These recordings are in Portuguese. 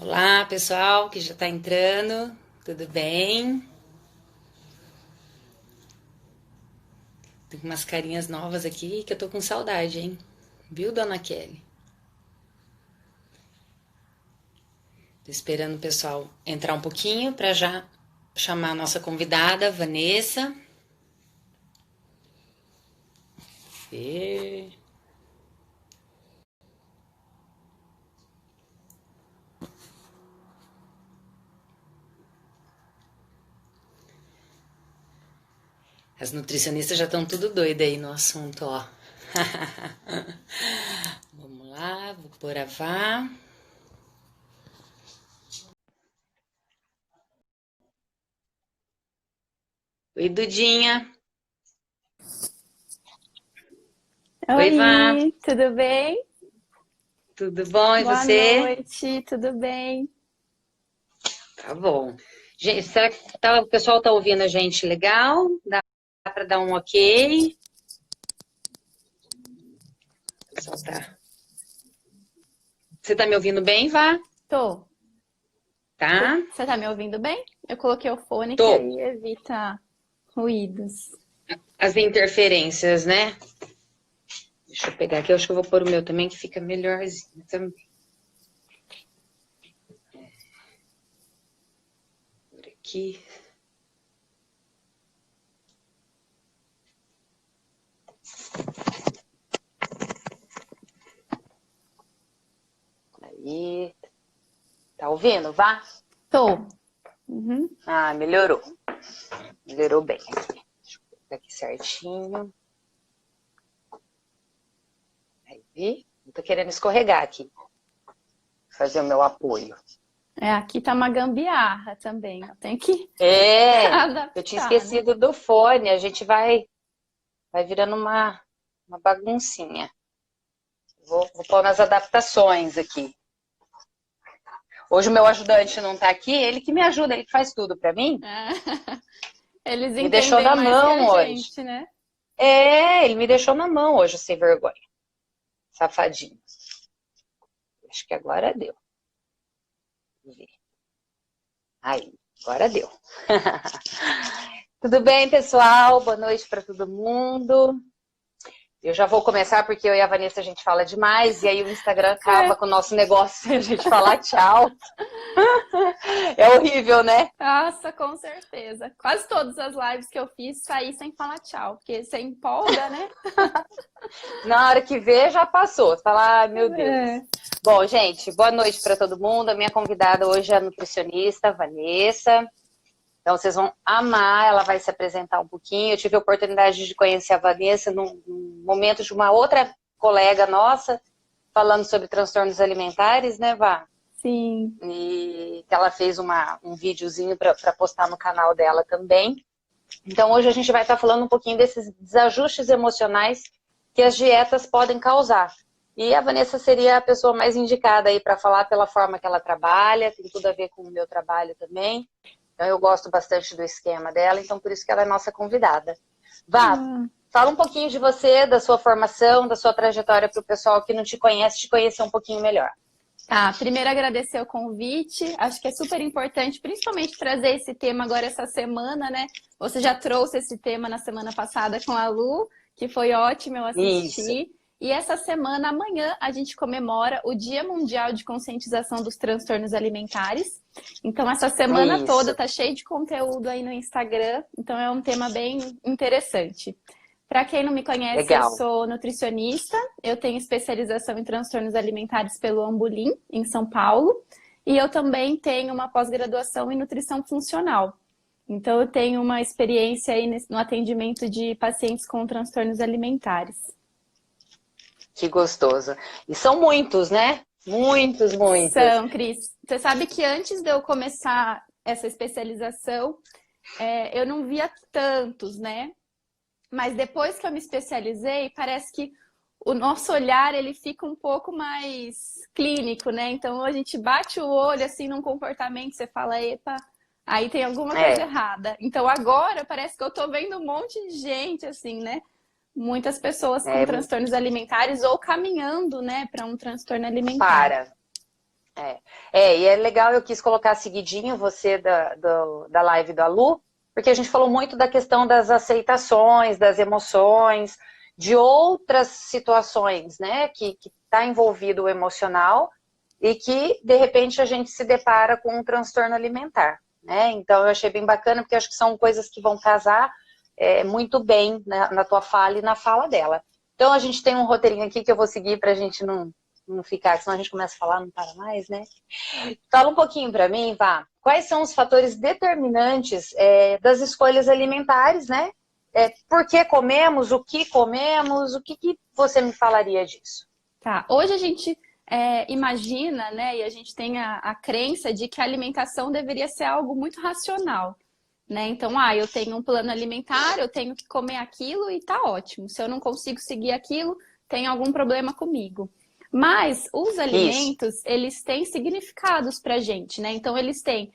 Olá, pessoal que já está entrando, tudo bem? Tem umas carinhas novas aqui que eu tô com saudade, hein? Viu, dona Kelly? Tô esperando o pessoal entrar um pouquinho para já chamar a nossa convidada, Vanessa. E... As nutricionistas já estão tudo doidas aí no assunto, ó. Vamos lá, vou pôr a Vá. Oi, Dudinha. Oi, Vá. Oi, tudo bem? Tudo bom? E Boa você? noite, tudo bem? Tá bom. Gente, será que o pessoal tá ouvindo a gente legal? Dá para dar um ok? O pessoal tá. Você tá me ouvindo bem, Vá? Tô. Tá? Você tá me ouvindo bem? Eu coloquei o fone que Tô. aí evita ruídos. As interferências, né? Deixa eu pegar aqui, eu acho que eu vou pôr o meu também, que fica melhorzinho também. Por aqui. Aí. Tá ouvindo, Vá? Tô. Uhum. Ah, melhorou. Melhorou bem. Deixa eu pegar aqui certinho. Aí. Não tô querendo escorregar aqui. Fazer o meu apoio. Aqui tá uma gambiarra também, ó. Tem que É, eu tinha adaptar, né? esquecido do fone. A gente vai virando uma baguncinha. Vou pôr nas adaptações aqui. Hoje o meu ajudante não tá aqui, ele que me ajuda, ele que faz tudo pra mim. É. Eles Me deixou entendem na mais que a mão hoje. gente, né? É, ele me deixou na mão hoje, sem vergonha. Safadinho. Acho que agora deu. Vamos ver. Aí, agora deu. Tudo bem, pessoal? Boa noite para todo mundo. Eu já vou começar porque eu e a Vanessa a gente fala demais e aí o Instagram acaba É. com o nosso negócio sem a gente falar tchau. É horrível, né? Nossa, com certeza. Quase todas as lives que eu fiz saí sem falar tchau, porque você empolga, né? Na hora que vê, já passou. Você fala, ai, meu Deus. É. Bom, gente, boa noite para todo mundo. A minha convidada hoje é a nutricionista Vanessa. Então, vocês vão amar, ela vai se apresentar um pouquinho. Eu tive a oportunidade de conhecer a Vanessa num momento de uma outra colega nossa, falando sobre transtornos alimentares, né, Vá? Sim. E que ela fez um videozinho para postar no canal dela também. Então, hoje a gente vai estar falando um pouquinho desses desajustes emocionais que as dietas podem causar. E a Vanessa seria a pessoa mais indicada aí para falar pela forma que ela trabalha, tem tudo a ver com o meu trabalho também. Então, eu gosto bastante do esquema dela, então por isso que ela é nossa convidada. Vá, Ah. fala um pouquinho de você, da sua formação, da sua trajetória para o pessoal que não te conhece, te conhecer um pouquinho melhor. Tá, primeiro agradecer o convite. Acho que é super importante, principalmente trazer esse tema agora essa semana, né? Você já trouxe esse tema na semana passada com a Lu, que foi ótimo, eu Isso, assisti. E essa semana, amanhã, a gente comemora o Dia Mundial de Conscientização dos Transtornos Alimentares. Então, essa semana toda isso. tá cheio de conteúdo aí no Instagram. Então, é um tema bem interessante. Para quem não me conhece, eu Legal. sou nutricionista, eu tenho especialização em transtornos alimentares pelo Ambulim, em São Paulo, e eu também tenho uma pós-graduação em nutrição funcional. Então, eu tenho uma experiência aí no atendimento de pacientes com transtornos alimentares. Que gostoso. E são muitos, né? Muitos, muitos. São, Cris, você sabe que antes de eu começar essa especialização, eu não via tantos, né? Mas depois que eu me especializei, parece que o nosso olhar ele fica um pouco mais clínico, né? Então a gente bate o olho assim num comportamento, você fala, epa, aí tem alguma coisa É, errada. Então agora parece que eu tô vendo um monte de gente assim, né? Muitas pessoas com é, transtornos alimentares ou caminhando, né, para um transtorno alimentar. para. E é legal, eu quis colocar seguidinho você da live da Lu, porque a gente falou muito da questão das aceitações, das emoções, de outras situações, né, que está envolvido o emocional e que, de repente, a gente se depara com um transtorno alimentar, né? Então, eu achei bem bacana, porque acho que são coisas que vão casar muito bem na tua fala e na fala dela. Então, a gente tem um roteirinho aqui que eu vou seguir para a gente não ficar, senão a gente começa a falar, não para mais, né? Fala um pouquinho para mim, Vá. Quais são os fatores determinantes das escolhas alimentares, né? Por que comemos, o que você me falaria disso? Tá, hoje a gente imagina, né, e a gente tem a crença de que a alimentação deveria ser algo muito racional, né? Então, eu tenho um plano alimentar, eu tenho que comer aquilo e tá ótimo. Se eu não consigo seguir aquilo, tem algum problema comigo. Mas os alimentos, eles têm significados pra gente, né? Então, eles têm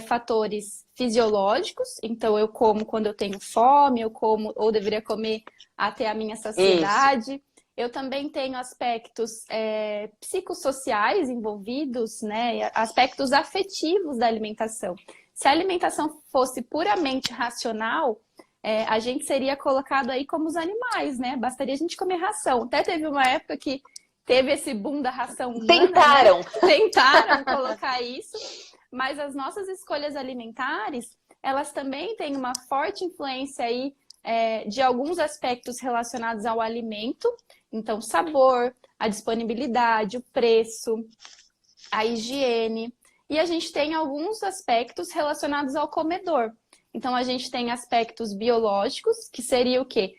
fatores fisiológicos, então eu como quando eu tenho fome, eu como ou deveria comer até a minha saciedade. Isso. Eu também tenho aspectos psicossociais envolvidos, né? Aspectos afetivos da alimentação. Se a alimentação fosse puramente racional, a gente seria colocado aí como os animais, né? Bastaria a gente comer ração. Até teve uma época que teve esse boom da ração humana. Tentaram! Né? Tentaram colocar isso, mas as nossas escolhas alimentares, elas também têm uma forte influência aí de alguns aspectos relacionados ao alimento. Então, sabor, a disponibilidade, o preço, a higiene. E a gente tem alguns aspectos relacionados ao comedor. Então, a gente tem aspectos biológicos, que seria o quê?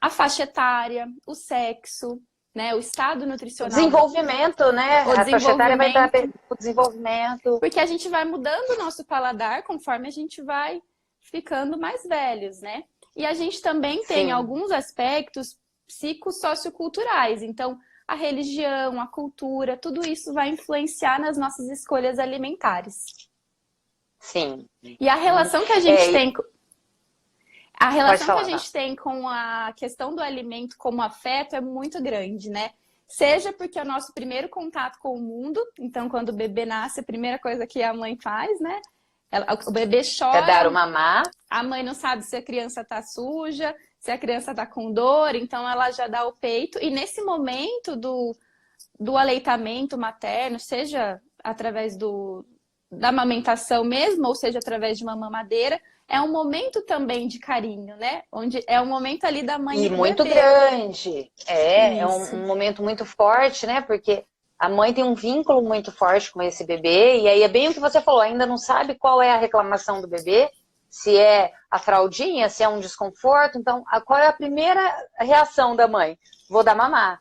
A faixa etária, o sexo, né, o estado nutricional. Desenvolvimento, né? A faixa etária vai estar o desenvolvimento. Porque a gente vai mudando o nosso paladar conforme a gente vai ficando mais velhos, né? E a gente também tem alguns aspectos psicossocioculturais. Então, a religião, a cultura, tudo isso vai influenciar nas nossas escolhas alimentares. Sim. E a relação que a gente tem... A relação que a gente tem com a questão do alimento como afeto é muito grande, né? Seja porque é o nosso primeiro contato com o mundo, então quando o bebê nasce, a primeira coisa que a mãe faz, né? O bebê chora. É dar o mamar. A mãe não sabe se a criança tá suja, se a criança tá com dor, então ela já dá o peito. E nesse momento do aleitamento materno, seja através da amamentação mesmo, ou seja através de uma mamadeira, é um momento também de carinho, né? Onde é um momento ali da mãe e do muito bebê. Grande. É um momento muito forte, né? Porque a mãe tem um vínculo muito forte com esse bebê. E aí é bem o que você falou, ainda não sabe qual é a reclamação do bebê, se é a fraldinha, se é um desconforto. Então, qual é a primeira reação da mãe? Vou dar mamar.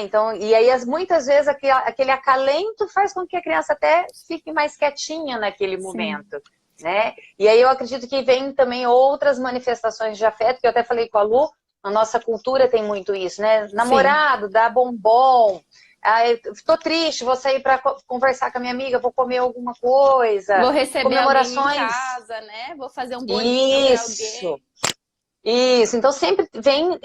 Então, e aí muitas vezes aquele acalento faz com que a criança até fique mais quietinha naquele momento. Né? E aí eu acredito que vem também outras manifestações de afeto, que eu até falei com a Lu, a nossa cultura tem muito isso, né? Namorado, dá bombom, tô triste, vou sair para conversar com a minha amiga, vou comer alguma coisa. Vou receber comemorações alguém em casa, né? Vou fazer um bolinho para alguém. Isso, então sempre vem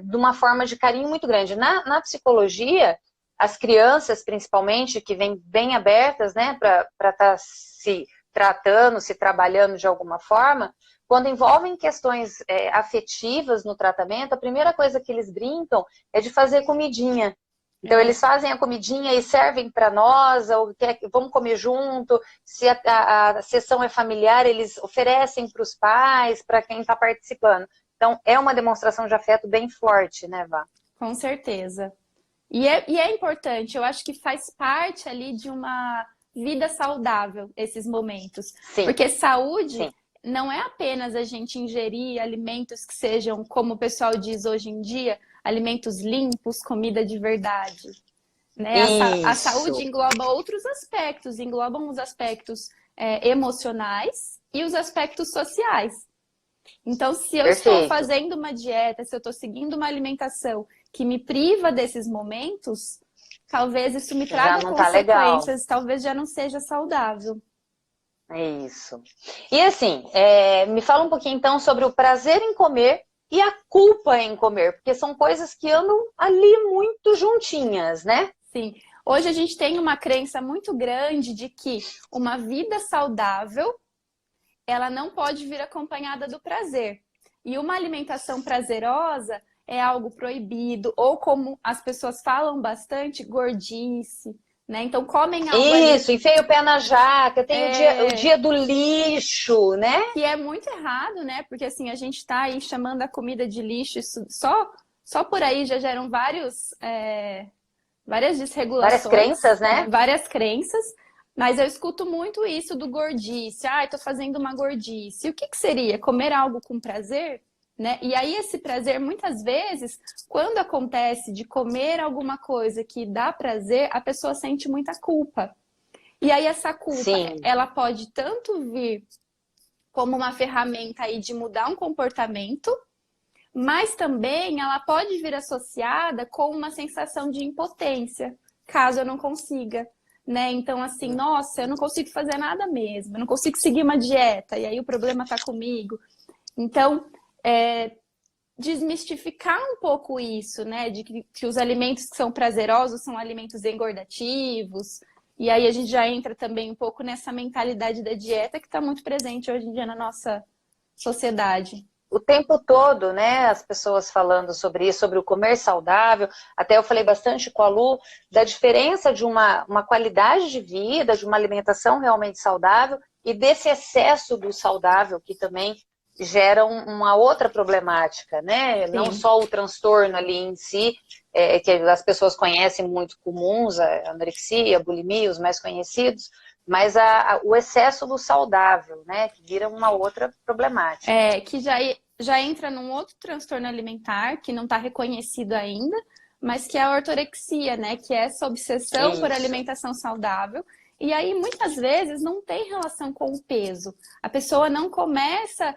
de uma forma de carinho muito grande. Na psicologia, as crianças, principalmente, que vêm bem abertas, né, para estar se tratando, se trabalhando de alguma forma, quando envolvem questões afetivas no tratamento, a primeira coisa que eles brincam é de fazer comidinha. Então, eles fazem a comidinha e servem para nós, ou vamos comer junto. Se a sessão é familiar, eles oferecem para os pais, para quem está participando. Então, é uma demonstração de afeto bem forte, né, Vá? Com certeza. E é importante, eu acho que faz parte ali de uma vida saudável, esses momentos. Sim. Porque saúde não é apenas a gente ingerir alimentos que sejam, como o pessoal diz hoje em dia, alimentos limpos, comida de verdade. Né? A saúde engloba outros aspectos, englobam os aspectos emocionais e os aspectos sociais. Então, se eu estou fazendo uma dieta, se eu estou seguindo uma alimentação que me priva desses momentos, talvez isso me traga consequências, talvez já não seja saudável. Isso. E assim, me fala um pouquinho então sobre o prazer em comer e a culpa em comer, porque são coisas que andam ali muito juntinhas, né? Sim. Hoje a gente tem uma crença muito grande de que uma vida saudável, ela não pode vir acompanhada do prazer. E uma alimentação prazerosa é algo proibido, ou como as pessoas falam bastante, gordice, né? Então comem algo Isso, ali, enfia o pé na jaca, tem o dia do lixo, né? que é muito errado, né? Porque assim, a gente tá aí chamando a comida de lixo, isso só por aí já geram várias Várias desregulações, crenças, né? né? Várias crenças, mas eu escuto muito isso do gordice. Ah, tô fazendo uma gordice. E o que que seria? Comer algo com prazer? Né? E aí esse prazer, muitas vezes, quando acontece de comer alguma coisa que dá prazer, a pessoa sente muita culpa. E aí essa culpa, Sim, ela pode tanto vir como uma ferramenta aí de mudar um comportamento, mas também ela pode vir associada com uma sensação de impotência, caso eu não consiga, né? Então, assim, nossa, eu não consigo fazer nada mesmo, eu não consigo seguir uma dieta, e aí o problema está comigo. Então, desmistificar um pouco isso, né? De que os alimentos que são prazerosos são alimentos engordativos. E aí a gente já entra também um pouco nessa mentalidade da dieta que está muito presente hoje em dia na nossa sociedade. o tempo todo, né, as pessoas falando sobre isso, sobre o comer saudável. Até eu falei bastante com a Lu da diferença de uma qualidade de vida, de uma alimentação realmente saudável e desse excesso do saudável que também gera uma outra problemática, né? Não Sim. só o transtorno ali em si, que as pessoas conhecem muito comuns, a anorexia, a bulimia, os mais conhecidos, mas o excesso do saudável, né? Que vira uma outra problemática. Que já entra num outro transtorno alimentar que não está reconhecido ainda, mas que é a ortorexia, né? Que é essa obsessão por alimentação saudável. E aí, muitas vezes, não tem relação com o peso. A pessoa não começa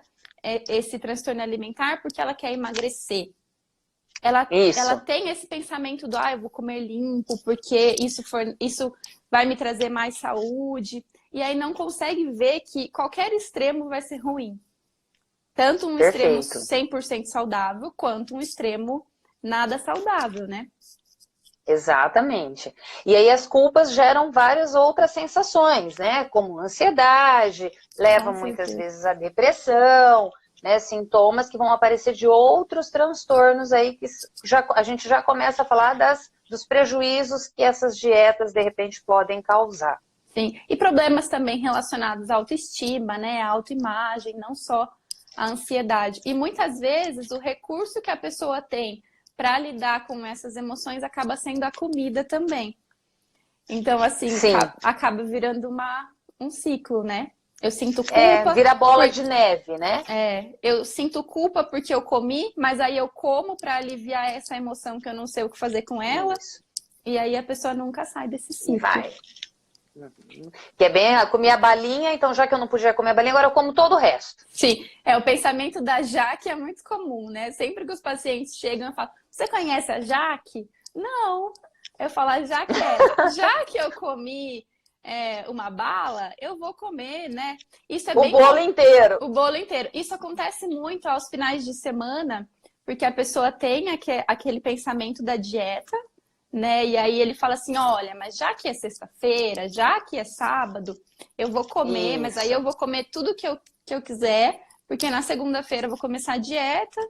esse transtorno alimentar porque ela quer emagrecer. Ela tem esse pensamento do, eu vou comer limpo, porque isso vai me trazer mais saúde. E aí não consegue ver que qualquer extremo vai ser ruim. Tanto um extremo 100% saudável, quanto um extremo nada saudável, né? Exatamente. E aí as culpas geram várias outras sensações, né? Como ansiedade, levam muitas vezes à depressão, né? Sintomas que vão aparecer de outros transtornos aí que a gente já começa a falar dos prejuízos que essas dietas de repente podem causar. Sim, e problemas também relacionados à autoestima, né? À autoimagem, não só a ansiedade. E muitas vezes o recurso que a pessoa tem para lidar com essas emoções acaba sendo a comida também. Então, assim, acaba virando um ciclo, né? Eu sinto culpa. Vira bola de neve, né? Eu sinto culpa porque eu comi, mas aí eu como para aliviar essa emoção que eu não sei o que fazer com ela. Isso. E aí a pessoa nunca sai desse ciclo. Vai. Que é bem, eu comi a balinha, então já que eu não podia comer a balinha, agora eu como todo o resto. Sim, o pensamento da Jaque é muito comum, né? Sempre que os pacientes chegam, eu falo, você conhece a Jaque? Não. Eu falo, já que eu comi uma bala, eu vou comer, né? Isso é o bolo inteiro. O bolo inteiro. Isso acontece muito aos finais de semana, porque a pessoa tem aquele pensamento da dieta, né? E aí ele fala assim, olha, mas já que é sexta-feira, já que é sábado, eu vou comer, mas aí eu vou comer tudo que eu quiser, porque na segunda-feira eu vou começar a dieta.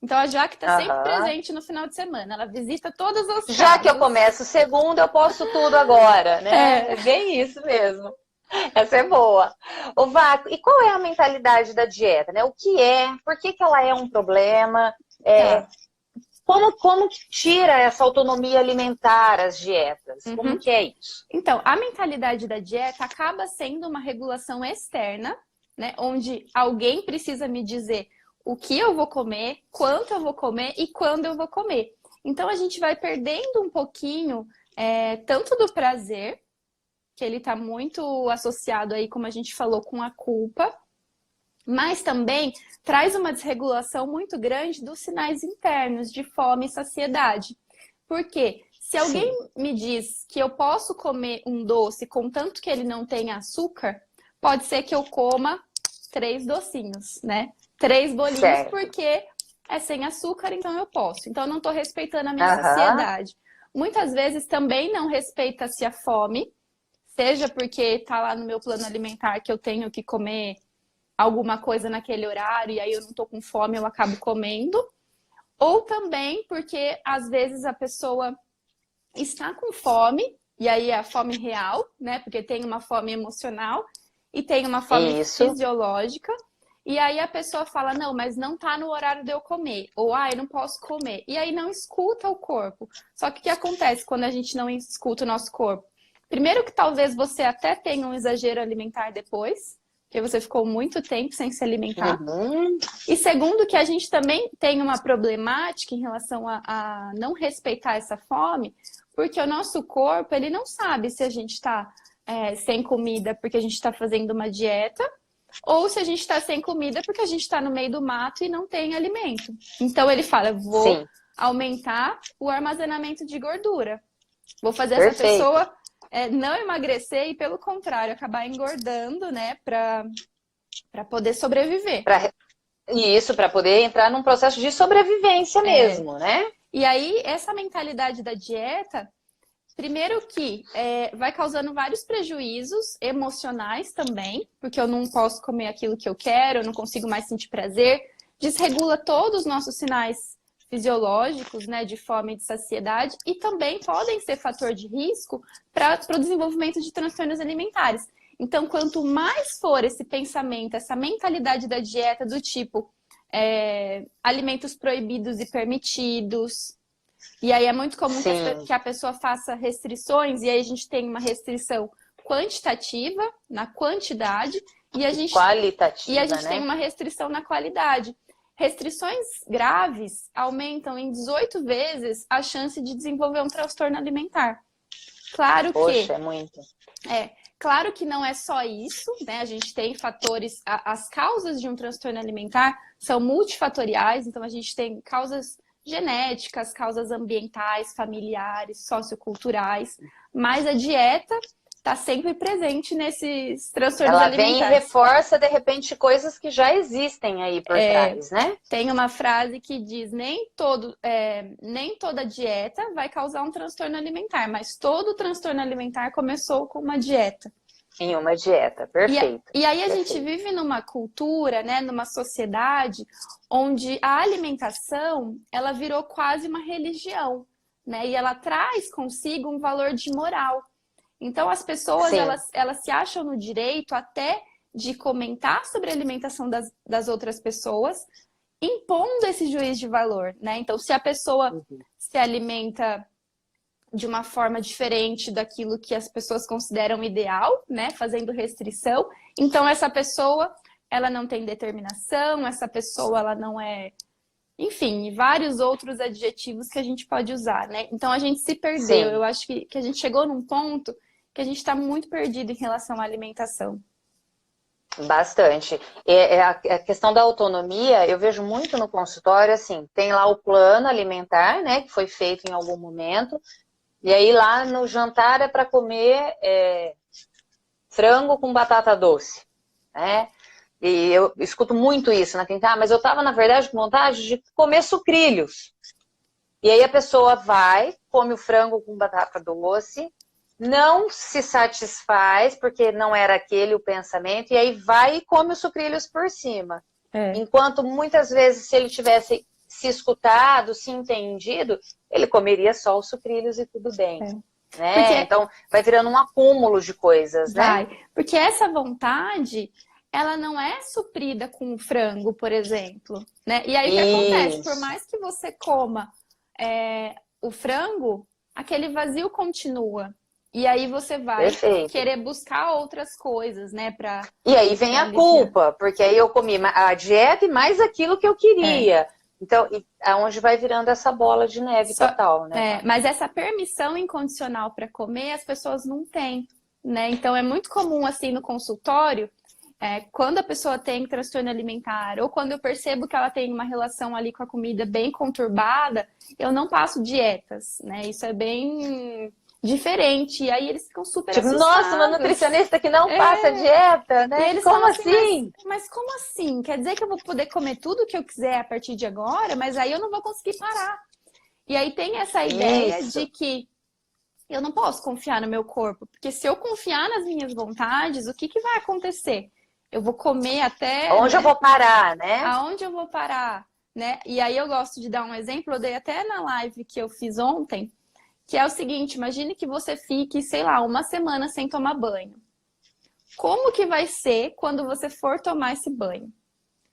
Então a Jaque está sempre presente no final de semana, ela visita todas as casas. Já que eu começo segunda, eu posso tudo agora, né? É bem isso mesmo. Essa é boa. Ô, Vaco, e qual é a mentalidade da dieta, né? O que é? Por que ela é um problema? Como que tira essa autonomia alimentar as dietas? Como que é isso? Então, a mentalidade da dieta acaba sendo uma regulação externa, né? Onde alguém precisa me dizer o que eu vou comer, quanto eu vou comer e quando eu vou comer. Então, a gente vai perdendo um pouquinho tanto do prazer, que ele está muito associado aí, como a gente falou, com a culpa, mas também traz uma desregulação muito grande dos sinais internos de fome e saciedade. Porque se alguém me diz que eu posso comer um doce contanto que ele não tenha açúcar, pode ser que eu coma 3 docinhos, né? 3 bolinhos, porque é sem açúcar, então eu posso. Então eu não estou respeitando a minha saciedade. muitas vezes também não respeita-se a fome, seja porque está lá no meu plano alimentar que eu tenho que comer alguma coisa naquele horário e aí eu não estou com fome, eu acabo comendo. Ou também porque, às vezes, a pessoa está com fome, e aí é a fome real, né? Porque tem uma fome emocional e tem uma fome fisiológica. E aí a pessoa fala, não, mas não tá no horário de eu comer. Ou, eu não posso comer. E aí não escuta o corpo. Só que o que acontece quando a gente não escuta o nosso corpo? Primeiro que talvez você até tenha um exagero alimentar depois, porque você ficou muito tempo sem se alimentar. E segundo que a gente também tem uma problemática em relação a não respeitar essa fome, porque o nosso corpo, ele não sabe se a gente está sem comida porque a gente está fazendo uma dieta, ou se a gente está sem comida porque a gente está no meio do mato e não tem alimento. Então ele fala, vou aumentar o armazenamento de gordura. Vou fazer essa pessoa não emagrecer e, pelo contrário, acabar engordando, né, para poder sobreviver. Isso, para poder entrar num processo de sobrevivência mesmo, né? E aí, essa mentalidade da dieta, primeiro que vai causando vários prejuízos emocionais também, porque eu não posso comer aquilo que eu quero, eu não consigo mais sentir prazer, desregula todos os nossos sinais fisiológicos, né, de fome e de saciedade, e também podem ser fator de risco para o desenvolvimento de transtornos alimentares. Então, quanto mais for esse pensamento, essa mentalidade da dieta do tipo alimentos proibidos e permitidos, e aí é muito comum que a pessoa faça restrições, e aí a gente tem uma restrição quantitativa, na quantidade, e a gente tem uma restrição na qualidade. Restrições graves aumentam em 18 vezes a chance de desenvolver um transtorno alimentar. Claro que... é muito. Claro que não é só isso, né? A gente tem fatores... As causas de um transtorno alimentar são multifatoriais, então a gente tem causas genéticas, causas ambientais, familiares, socioculturais, mas a dieta está sempre presente nesses transtornos alimentares. Ela vem e reforça, de repente, coisas que já existem aí por trás, né? Tem uma frase que diz, nem toda dieta vai causar um transtorno alimentar, mas todo transtorno alimentar começou com uma dieta. Em uma dieta, perfeito. E aí a gente vive numa cultura, né, numa sociedade, onde a alimentação, ela virou quase uma religião, né? E ela traz consigo um valor de moral. Então, as pessoas, elas se acham no direito até de comentar sobre a alimentação das outras pessoas, impondo esse juízo de valor, né? Então, se a pessoa se alimenta de uma forma diferente daquilo que as pessoas consideram ideal, né? Fazendo restrição, então essa pessoa, ela não tem determinação, essa pessoa, ela não é... Enfim, vários outros adjetivos que a gente pode usar, né? Então, a gente se perdeu. Eu acho que a gente chegou num ponto que a gente está muito perdido em relação à alimentação. Bastante. A questão da autonomia, eu vejo muito no consultório, assim, tem lá o plano alimentar, né, que foi feito em algum momento, e aí lá no jantar é para comer frango com batata doce, né? E eu escuto muito isso, né? Mas eu tava, na verdade, com vontade de comer sucrilhos. E aí a pessoa vai, come o frango com batata doce, não se satisfaz, porque não era aquele o pensamento, e aí vai e come os sucrilhos por cima. Enquanto muitas vezes, se ele tivesse se escutado, se entendido, ele comeria só os sucrilhos e tudo bem. Né? Porque... Então, vai virando um acúmulo de coisas, né? Porque essa vontade, ela não é suprida com o frango, por exemplo. Né? E aí o que acontece? Por mais que você coma o frango, aquele vazio continua. E aí você vai querer buscar outras coisas, né? E aí vem a culpa, porque aí eu comi a dieta e mais aquilo que eu queria. Então, aonde vai virando essa bola de neve total, né? Mas essa permissão incondicional para comer, as pessoas não têm, né? Então, é muito comum, assim, no consultório, quando a pessoa tem transtorno alimentar, ou quando eu percebo que ela tem uma relação ali com a comida bem conturbada, eu não passo dietas, né? Isso é bem... diferente, e aí eles ficam super assustados. Nossa, uma nutricionista que não passa dieta, né? E eles como falam assim? Mas como assim? Quer dizer que eu vou poder comer tudo que eu quiser a partir de agora, mas aí eu não vou conseguir parar. E aí tem essa ideia Isso. de que eu não posso confiar no meu corpo, porque se eu confiar nas minhas vontades, o que que vai acontecer? Eu vou comer até, Onde eu né? vou parar, né? Aonde eu vou parar, né? E aí eu gosto de dar um exemplo, eu dei até na live que eu fiz ontem, que é o seguinte, imagine que você fique, sei lá, uma semana sem tomar banho. Como que vai ser quando você for tomar esse banho?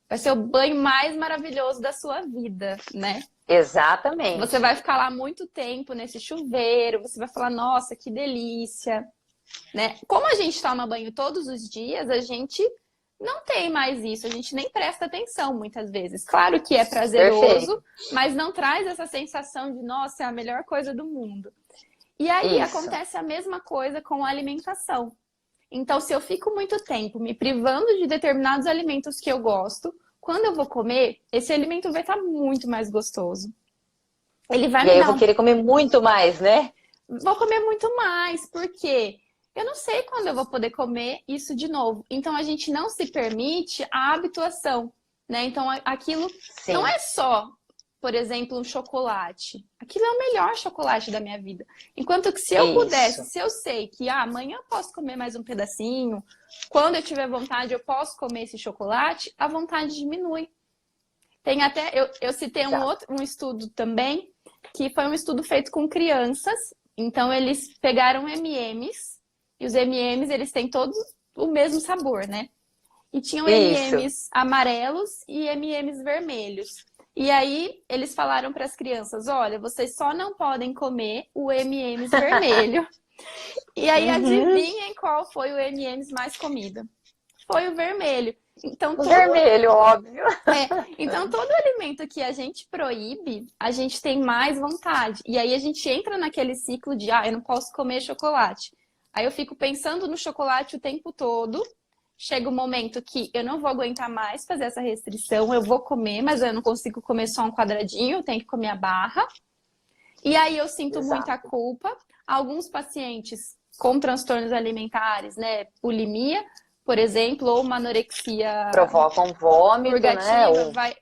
Vai ser o banho mais maravilhoso da sua vida, né? Você Exatamente. vai ficar lá muito tempo nesse chuveiro, você vai falar, nossa, que delícia, né? Como a gente toma banho todos os dias, a gente não tem mais isso, a gente nem presta atenção muitas vezes. Claro que é Perfeito. prazeroso, mas não traz essa sensação de, nossa, é a melhor coisa do mundo. E aí Isso. acontece a mesma coisa com a alimentação. Então, se eu fico muito tempo me privando de determinados alimentos que eu gosto, quando eu vou comer, esse alimento vai estar muito mais gostoso. Ele vai E me aí eu dar vou querer comer muito mais, né? Vou comer muito mais, porque eu não sei quando eu vou poder comer isso de novo. Então a gente não se permite a habituação, né? Então aquilo não Sim. é só, por exemplo, um chocolate. Aquilo é o melhor chocolate da minha vida. Enquanto que se eu pudesse, Isso. se eu sei que amanhã eu posso comer mais um pedacinho, quando eu tiver vontade eu posso comer esse chocolate, a vontade diminui. Tem até, eu citei Exato. um estudo também, que foi um estudo feito com crianças. Então, eles pegaram M&M's, e os M&M's, eles têm todos o mesmo sabor, né? E tinham Isso. M&M's amarelos e M&M's vermelhos. E aí, eles falaram para as crianças, olha, vocês só não podem comer o M&M's vermelho. E aí, Uhum. adivinhem qual foi o M&M's mais comido? Foi o vermelho. Então, O vermelho, óbvio. então, todo alimento que a gente proíbe, a gente tem mais vontade. E aí a gente entra naquele ciclo de, eu não posso comer chocolate. Aí eu fico pensando no chocolate o tempo todo. Chega um momento que eu não vou aguentar mais fazer essa restrição, eu vou comer, mas eu não consigo comer só um quadradinho, eu tenho que comer a barra. E aí eu sinto muita Exato. culpa. Alguns pacientes com transtornos alimentares, né, bulimia, por exemplo, ou uma anorexia Provocam vômito, né? purgativa, Ou vai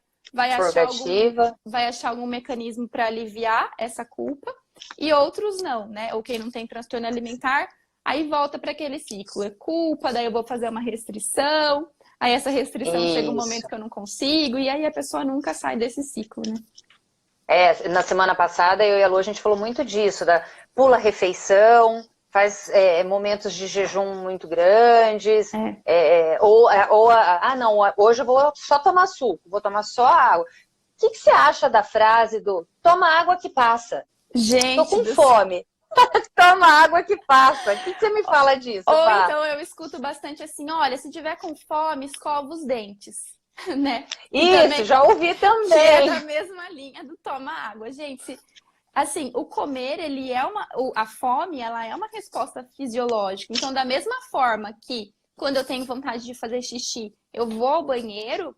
purgativa. achar algum mecanismo para aliviar essa culpa, e outros não, né? Ou quem não tem transtorno alimentar, aí volta para aquele ciclo. É culpa, daí eu vou fazer uma restrição, aí essa restrição chega um momento Isso. que eu não consigo, e aí a pessoa nunca sai desse ciclo, né? Na semana passada, eu e a Lu, a gente falou muito disso, da pula refeição, faz momentos de jejum muito grandes, É. não, hoje eu vou só tomar suco, vou tomar só água. O que você acha da frase do toma água que passa? Tô Gente com do céu. fome. Toma água que passa. O que você me fala disso, Ou Pá? então eu escuto bastante assim, olha, se tiver com fome, escova os dentes, né? Que Isso, também já ouvi que é da também. mesma linha do toma água. Gente, assim, o comer, ele é a fome, ela é uma resposta fisiológica. Então, da mesma forma que quando eu tenho vontade de fazer xixi, eu vou ao banheiro,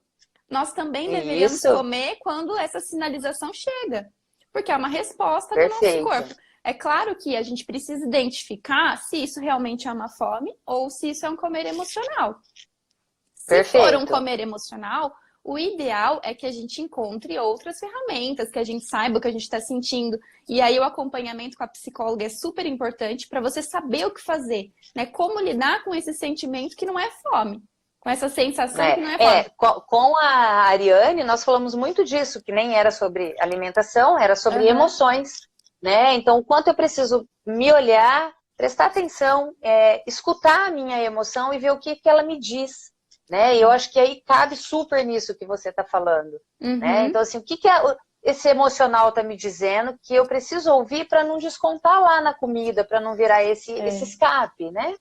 nós também deveríamos Isso, comer quando essa sinalização chega, porque é uma resposta do nosso perfeito, corpo. É claro que a gente precisa identificar se isso realmente é uma fome ou se isso é um comer emocional. Se for um perfeito. comer emocional, o ideal é que a gente encontre outras ferramentas, que a gente saiba o que a gente está sentindo. E aí o acompanhamento com a psicóloga é super importante para você saber o que fazer, né? Como lidar com esse sentimento que não é fome, com essa sensação que não é fome. Com a Ariane, nós falamos muito disso, que nem era sobre alimentação, era sobre Aham. emoções, né? Então, o quanto eu preciso me olhar, prestar atenção, escutar a minha emoção e ver o que ela me diz, né? E eu acho que aí cabe super nisso que você está falando, né? Uhum. Então, assim, o que esse emocional está me dizendo que eu preciso ouvir para não descontar lá na comida, para não virar esse escape, né?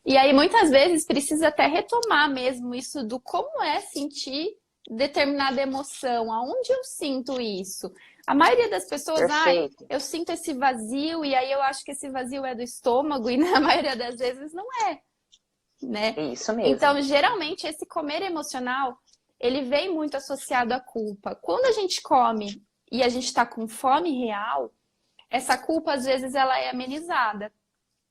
E aí, muitas vezes, precisa até retomar mesmo isso do como é sentir determinada emoção, aonde eu sinto isso. A maioria das pessoas, Perfeito. eu sinto esse vazio, e aí eu acho que esse vazio é do estômago, e na maioria das vezes não é, né? Isso mesmo. Então, geralmente, esse comer emocional, ele vem muito associado à culpa. Quando a gente come e a gente está com fome real, essa culpa, às vezes, ela é amenizada.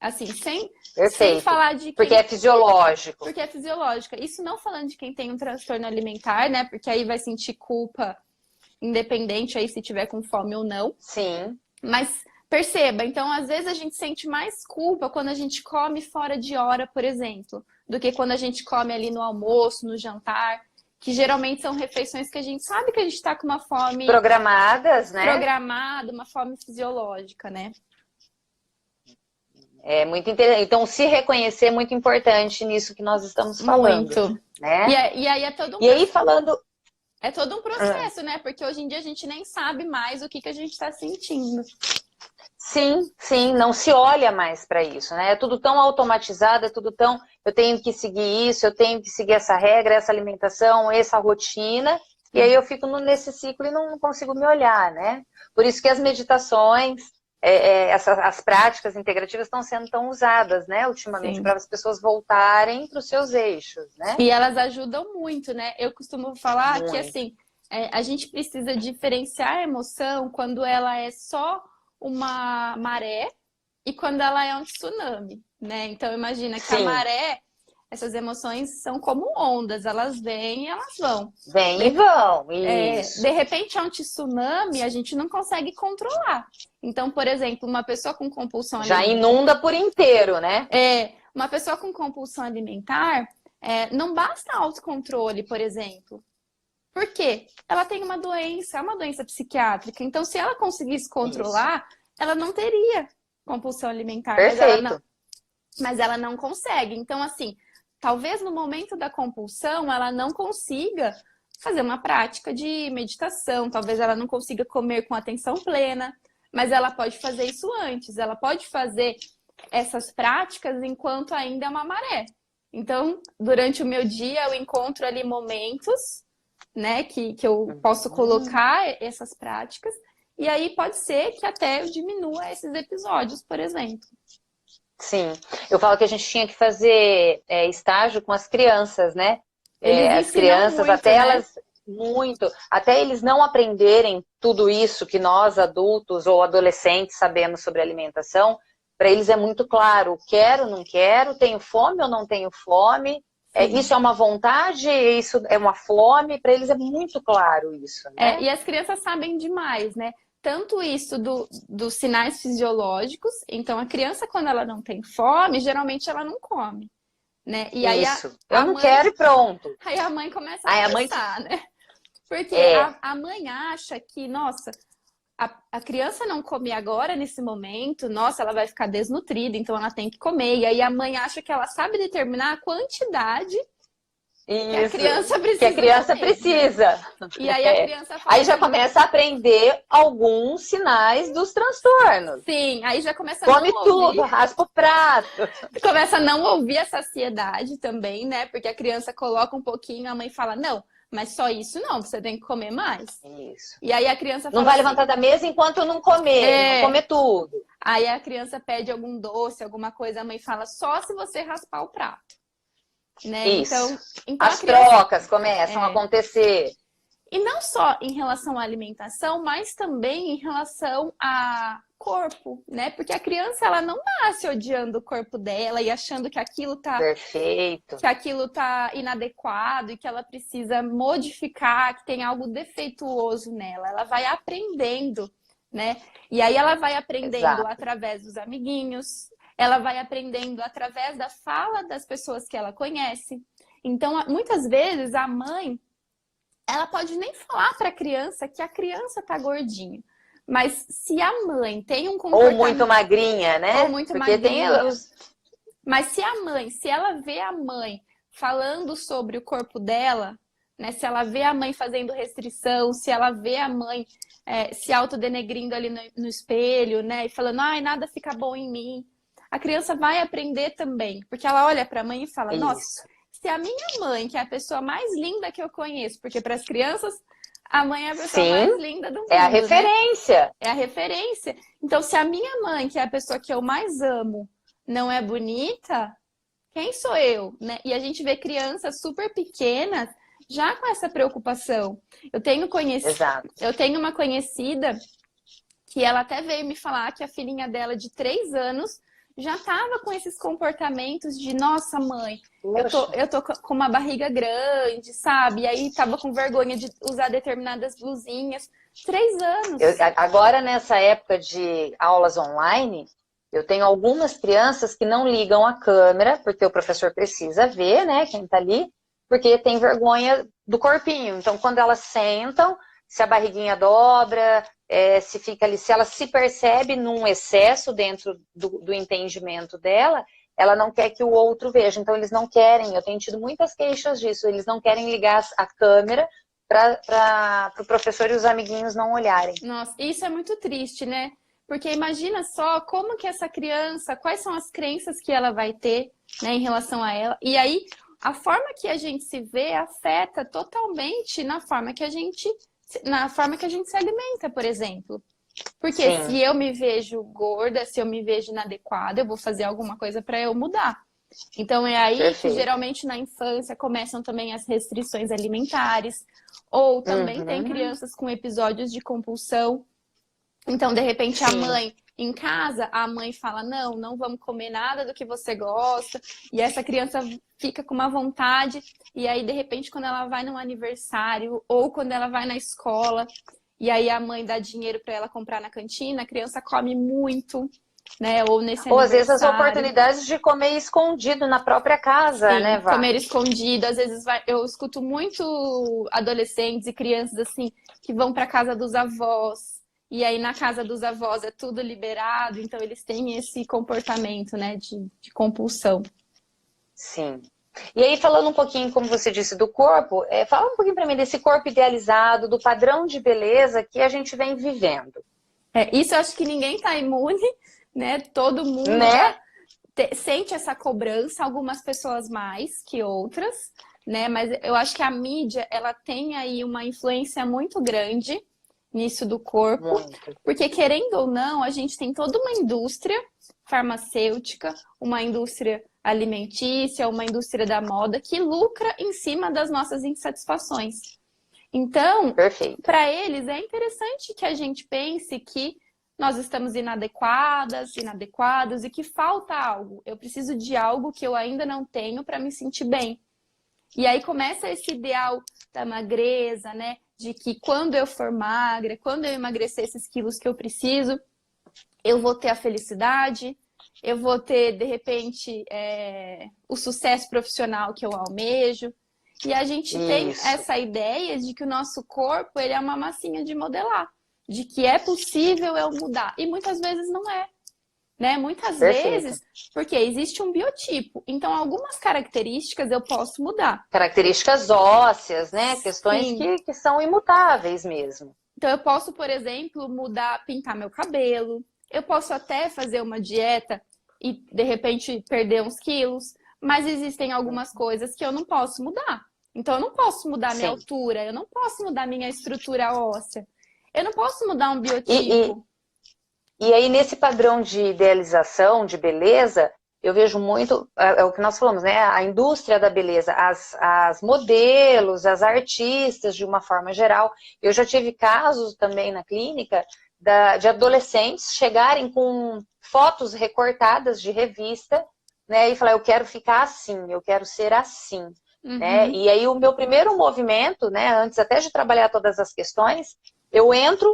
Assim, sem Perfeito. falar de Porque quem... é fisiológico. Porque é fisiológica. Isso não falando de quem tem um transtorno alimentar, né? Porque aí vai sentir culpa independente aí se tiver com fome ou não. Sim. Mas perceba, então às vezes a gente sente mais culpa quando a gente come fora de hora, por exemplo, do que quando a gente come ali no almoço, no jantar, que geralmente são refeições que a gente sabe que a gente está com uma fome Programadas, né? programada, uma fome fisiológica, né? É muito interessante. Então, se reconhecer é muito importante nisso que nós estamos falando. Muito. Né? E aí é todo um E aí, falando... É todo um processo, né? Porque hoje em dia a gente nem sabe mais o que a gente está sentindo. Sim, sim, não se olha mais para isso, né? É tudo tão automatizado, é tudo tão... Eu tenho que seguir isso, eu tenho que seguir essa regra, essa alimentação, essa rotina, e aí eu fico nesse ciclo e não consigo me olhar, né? Por isso que as meditações, as práticas integrativas estão sendo tão usadas, né? Ultimamente, para as pessoas voltarem para os seus eixos, né? E elas ajudam muito, né? Eu costumo falar muito. que, assim, a gente precisa diferenciar a emoção quando ela é só uma maré e quando ela é um tsunami, né? Então, imagina que a maré, essas emoções são como ondas, elas vêm e elas vão. Vêm e vão, isso. De repente, é um tsunami, a gente não consegue controlar. Então, por exemplo, uma pessoa com compulsão alimentar... Já inunda por inteiro, né? Uma pessoa com compulsão alimentar, não basta autocontrole, por exemplo. Por quê? Ela tem uma doença psiquiátrica. Então, se ela conseguisse controlar, ela não teria compulsão alimentar. Perfeito. Mas ela não consegue. Então, assim, talvez no momento da compulsão, ela não consiga fazer uma prática de meditação. Talvez ela não consiga comer com atenção plena. Mas ela pode fazer isso antes. Ela pode fazer essas práticas enquanto ainda é uma maré. Então, durante o meu dia, eu encontro ali momentos, né, que eu posso colocar essas práticas, e aí pode ser que até eu diminua esses episódios, por exemplo. Sim, eu falo que a gente tinha que fazer estágio com as crianças, né? As crianças, muito, até né? Até eles não aprenderem tudo isso que nós, adultos ou adolescentes, sabemos sobre alimentação, para eles é muito claro, quero, não quero, tenho fome ou não tenho fome, isso é uma vontade, isso é uma fome, para eles é muito claro isso, né? E as crianças sabem demais, né? Tanto isso dos sinais fisiológicos, então a criança quando ela não tem fome, geralmente ela não come, né? E aí eu não quero e pronto. Aí a mãe começa a pensar, né? Porque a mãe acha que, nossa, a criança não come agora, nesse momento, nossa, ela vai ficar desnutrida, então ela tem que comer. E aí a mãe acha que ela sabe determinar a quantidade que a criança precisa. E aí a criança fala aí já começa a aprender alguns sinais dos transtornos. Sim, aí já começa a come tudo, raspa o prato. Começa a não ouvir a saciedade também, né? Porque a criança coloca um pouquinho, a mãe fala, não, mas só isso não, você tem que comer mais. Isso. E aí a criança fala não vai levantar da mesa enquanto não comer, não comer tudo. Aí a criança pede algum doce, alguma coisa, a mãe fala, só se você raspar o prato. Né? Isso. Então as trocas começam a acontecer. E não só em relação à alimentação, mas também em relação a corpo, né? Porque a criança, ela não nasce odiando o corpo dela e achando que aquilo tá... Perfeito. Que aquilo tá inadequado e que ela precisa modificar, que tem algo defeituoso nela. Ela vai aprendendo, né? E aí ela vai aprendendo através dos amiguinhos, ela vai aprendendo através da fala das pessoas que ela conhece. Então, muitas vezes, a mãe, ela pode nem falar para a criança que a criança tá gordinha. Mas se a mãe tem um comportamento... Ou muito magrinha, né? Ou muito magrinha. Mas se ela vê a mãe falando sobre o corpo dela, né? Se ela vê a mãe fazendo restrição, se ela vê a mãe se autodenegrindo ali no espelho, né? E falando, ai, nada fica bom em mim. A criança vai aprender também, porque ela olha para a mãe e fala, nossa, se a minha mãe, que é a pessoa mais linda que eu conheço, porque para as crianças, a mãe é a pessoa mais linda do mundo. É a referência. Né? É a referência. Então, se a minha mãe, que é a pessoa que eu mais amo, não é bonita, quem sou eu? Né? E a gente vê crianças super pequenas já com essa preocupação. Eu tenho uma conhecida que ela até veio me falar que a filhinha dela de 3 anos já estava com esses comportamentos de, nossa, mãe, Poxa. eu tô com uma barriga grande, sabe? E aí tava com vergonha de usar determinadas blusinhas. 3 anos. Agora, nessa época de aulas online, eu tenho algumas crianças que não ligam a câmera, porque o professor precisa ver, né, quem está ali, porque tem vergonha do corpinho. Então, quando elas sentam, se a barriguinha dobra, se fica ali, se ela se percebe num excesso dentro do entendimento dela, ela não quer que o outro veja. Então, eles não querem, eu tenho tido muitas queixas disso, eles não querem ligar a câmera para o professor e os amiguinhos não olharem. Nossa, isso é muito triste, né? Porque imagina só como que essa criança, quais são as crenças que ela vai ter, né, em relação a ela. E aí, a forma que a gente se vê afeta totalmente na forma que a gente se alimenta, por exemplo. Porque Sim. se eu me vejo gorda, se eu me vejo inadequada, eu vou fazer alguma coisa para eu mudar. Então é aí Perfeito. que geralmente na infância começam também as restrições alimentares, ou também tem crianças com episódios de compulsão. Então, de repente, a mãe em casa, a mãe fala, não vamos comer nada do que você gosta, e essa criança fica com uma vontade, e aí, de repente, quando ela vai num aniversário, ou quando ela vai na escola, e aí a mãe dá dinheiro para ela comprar na cantina, a criança come muito, né? Ou nesse Ou às vezes as aniversário. oportunidades de comer escondido na própria casa, Sim, né, Vá? comer escondido. Às vezes eu escuto muito adolescentes e crianças assim que vão para casa dos avós. E aí na casa dos avós é tudo liberado, então eles têm esse comportamento, né, de compulsão. Sim. E aí, falando um pouquinho, como você disse, do corpo, fala um pouquinho para mim desse corpo idealizado, do padrão de beleza que a gente vem vivendo. Isso eu acho que ninguém está imune, né? Todo mundo Né? sente essa cobrança, algumas pessoas mais que outras, né? Mas eu acho que a mídia, ela tem aí uma influência muito grande nisso do corpo, Muito. porque querendo ou não, a gente tem toda uma indústria farmacêutica, uma indústria alimentícia, uma indústria da moda que lucra em cima das nossas insatisfações. Então, para eles é interessante que a gente pense que nós estamos inadequados e que falta algo. Eu preciso de algo que eu ainda não tenho para me sentir bem. E aí começa esse ideal da magreza, né? De que quando eu for magra, quando eu emagrecer esses quilos que eu preciso, eu vou ter a felicidade, eu vou ter, de repente, o sucesso profissional que eu almejo. E a gente tem essa ideia de que o nosso corpo ele é uma massinha de modelar, de que é possível eu mudar. E muitas vezes não é. Né? Muitas vezes, porque existe um biotipo. Então, algumas características eu posso mudar. Características ósseas, né? Questões que são imutáveis mesmo. Então, eu posso, por exemplo, mudar, pintar meu cabelo. Eu posso até fazer uma dieta e, de repente, perder uns quilos. Mas existem algumas coisas que eu não posso mudar. Então, eu não posso mudar minha altura. Eu não posso mudar minha estrutura óssea. Eu não posso mudar um biotipo. E aí, nesse padrão de idealização, de beleza, eu vejo muito, é o que nós falamos, né? A indústria da beleza, as modelos, as artistas, de uma forma geral. Eu já tive casos também na clínica de adolescentes chegarem com fotos recortadas de revista, né? E falar, eu quero ficar assim, eu quero ser assim. Né? E aí, o meu primeiro movimento, né? Antes até de trabalhar todas as questões, eu entro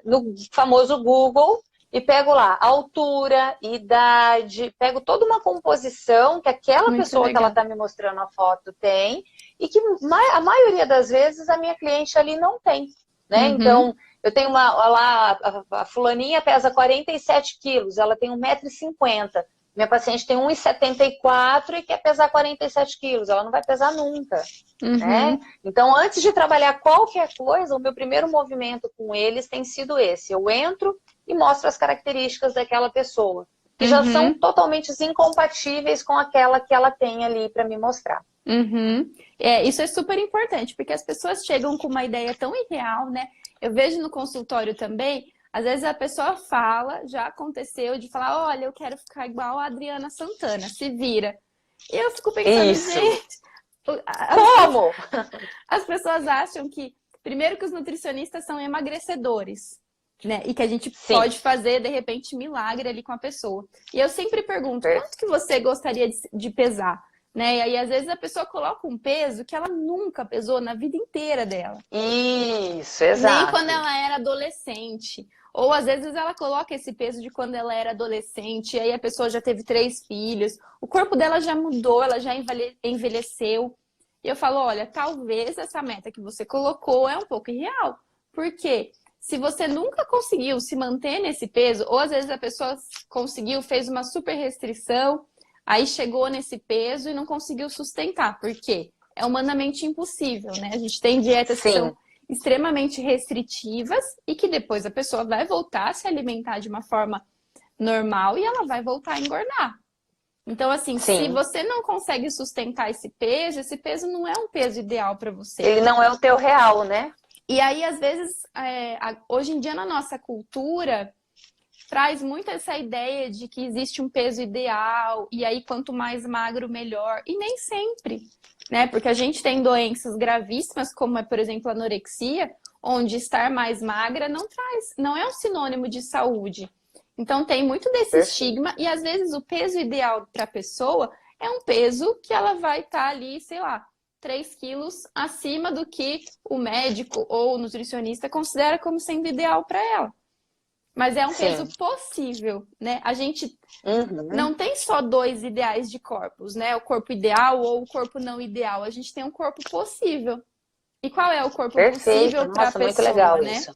no famoso Google e pego lá altura, idade, pego toda uma composição que aquela muito pessoa legal. Que ela está me mostrando a foto tem e que a maioria das vezes a minha cliente ali não tem, né? Então, eu tenho a fulaninha pesa 47 quilos, ela tem 1,50 m. Minha paciente tem 1,74 e quer pesar 47 quilos. Ela não vai pesar nunca. Né? Então, antes de trabalhar qualquer coisa, o meu primeiro movimento com eles tem sido esse. Eu entro e mostro as características daquela pessoa, que já são totalmente incompatíveis com aquela que ela tem ali para me mostrar. Isso é super importante, porque as pessoas chegam com uma ideia tão irreal, né? Eu vejo no consultório também... Às vezes a pessoa fala, já aconteceu, de falar, olha, eu quero ficar igual a Adriana Santana, se vira. E eu fico pensando, gente... Como? As pessoas acham que, primeiro que os nutricionistas são emagrecedores. né? E que a gente Sim. pode fazer, de repente, milagre ali com a pessoa. E eu sempre pergunto, quanto que você gostaria de pesar? Né? E aí, às vezes, a pessoa coloca um peso que ela nunca pesou na vida inteira dela. Isso, exato. Nem quando ela era adolescente. Ou, às vezes, ela coloca esse peso de quando ela era adolescente, e aí a pessoa já teve 3 filhos, o corpo dela já mudou, ela já envelheceu. E eu falo, olha, talvez essa meta que você colocou é um pouco irreal. Por quê? Se você nunca conseguiu se manter nesse peso, ou às vezes a pessoa conseguiu, fez uma super restrição, aí chegou nesse peso e não conseguiu sustentar. Por quê? É humanamente impossível, né? A gente tem dietas que são extremamente restritivas e que depois a pessoa vai voltar a se alimentar de uma forma normal e ela vai voltar a engordar. Então, assim, se você não consegue sustentar esse peso não é um peso ideal para você. Ele não é o teu real, né? E aí, às vezes, hoje em dia na nossa cultura, traz muito essa ideia de que existe um peso ideal, e aí quanto mais magro, melhor. E nem sempre, né? Porque a gente tem doenças gravíssimas, como é, por exemplo, a anorexia, onde estar mais magra não é um sinônimo de saúde. Então tem muito desse estigma, e às vezes o peso ideal para a pessoa é um peso que ela vai estar ali, sei lá, 3 quilos acima do que o médico ou o nutricionista considera como sendo ideal para ela. Mas é um peso possível, né? A gente não tem só 2 ideais de corpos, né? O corpo ideal ou o corpo não ideal. A gente tem um corpo possível. E qual é o corpo possível para a pessoa, muito legal né? Isso.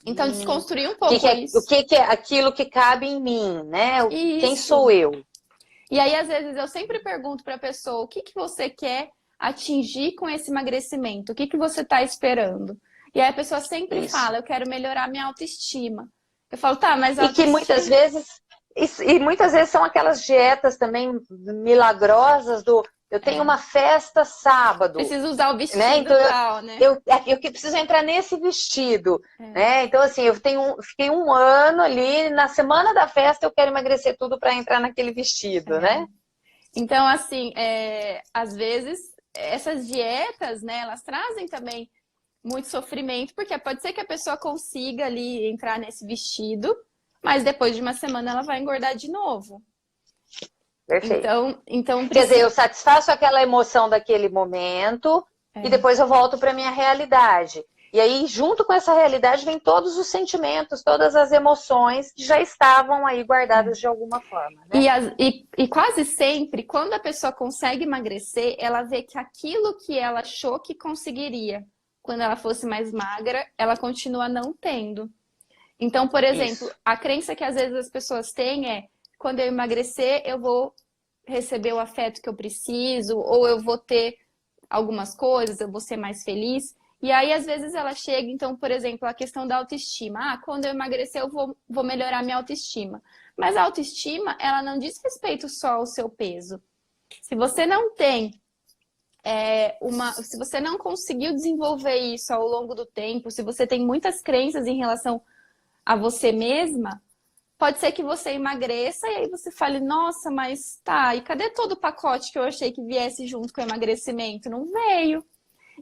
Então, desconstruir um pouco isso. O que é aquilo que cabe em mim, né? Quem sou eu? E aí, às vezes, eu sempre pergunto para a pessoa, o que você quer atingir com esse emagrecimento? O que você está esperando? E aí a pessoa sempre fala, eu quero melhorar minha autoestima. Eu falo, tá, mas E que muitas vezes são aquelas dietas também milagrosas do eu tenho uma festa sábado. Preciso usar o vestido, né? Então, tal, né? Eu preciso entrar nesse vestido. Né? Então, assim, fiquei um ano ali, na semana da festa eu quero emagrecer tudo para entrar naquele vestido, né? Então, assim, às vezes, essas dietas, né, elas trazem também muito sofrimento, porque pode ser que a pessoa consiga ali entrar nesse vestido, mas depois de uma semana ela vai engordar de novo. Perfeito. Então Quer dizer, eu satisfaço aquela emoção daquele momento e depois eu volto para minha realidade. E aí, junto com essa realidade, vem todos os sentimentos, todas as emoções que já estavam aí guardadas de alguma forma. Né? E quase sempre, quando a pessoa consegue emagrecer, ela vê que aquilo que ela achou que conseguiria quando ela fosse mais magra, ela continua não tendo. Então, por exemplo, a crença que às vezes as pessoas têm é, quando eu emagrecer, eu vou receber o afeto que eu preciso, ou eu vou ter algumas coisas, eu vou ser mais feliz. E aí, às vezes, ela chega, então, por exemplo, a questão da autoestima. Ah, quando eu emagrecer, eu vou melhorar minha autoestima. Mas a autoestima, ela não diz respeito só ao seu peso. Se você não tem se você não conseguiu desenvolver isso ao longo do tempo, se você tem muitas crenças em relação a você mesma, pode ser que você emagreça e aí você fale, nossa, mas tá, e cadê todo o pacote que eu achei que viesse junto com o emagrecimento? Não veio.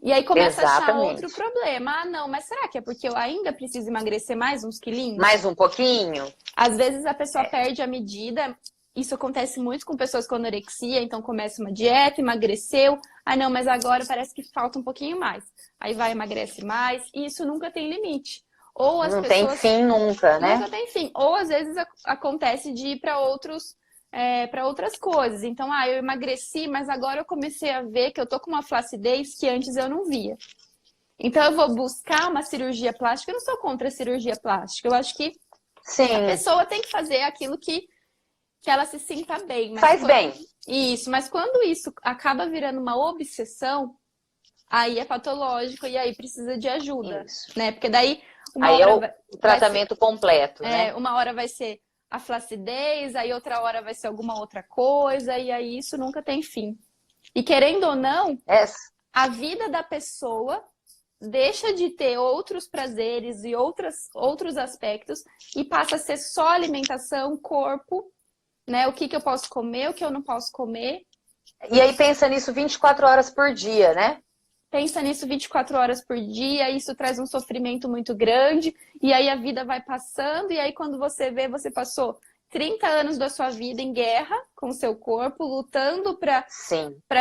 E aí começa a achar outro problema. Ah, não, mas será que é porque eu ainda preciso emagrecer mais uns quilinhos? Mais um pouquinho? Às vezes a pessoa perde a medida. Isso acontece muito com pessoas com anorexia, então começa uma dieta, emagreceu. Ah, não, mas agora parece que falta um pouquinho mais. Aí vai, emagrece mais, e isso nunca tem limite. Ou as pessoas... tem fim nunca, né? Nunca tem fim. Ou às vezes acontece de ir para outras coisas. Então, eu emagreci, mas agora eu comecei a ver que eu tô com uma flacidez que antes eu não via. Então, eu vou buscar uma cirurgia plástica. Eu não sou contra a cirurgia plástica. Eu acho que a pessoa tem que fazer aquilo que ela se sinta bem. Mas faz bem. Isso, mas quando isso acaba virando uma obsessão, aí é patológico e aí precisa de ajuda, né? Porque daí aí é o tratamento completo, né? Uma hora vai ser a flacidez, aí outra hora vai ser alguma outra coisa, e aí isso nunca tem fim. E querendo ou não, a vida da pessoa deixa de ter outros prazeres e outros aspectos e passa a ser só alimentação, corpo, né? O que eu posso comer, o que eu não posso comer. E aí pensa nisso 24 horas por dia, né? pensa nisso 24 horas por dia, isso traz um sofrimento muito grande, e aí a vida vai passando, e aí quando você vê, você passou 30 anos da sua vida em guerra com o seu corpo, lutando para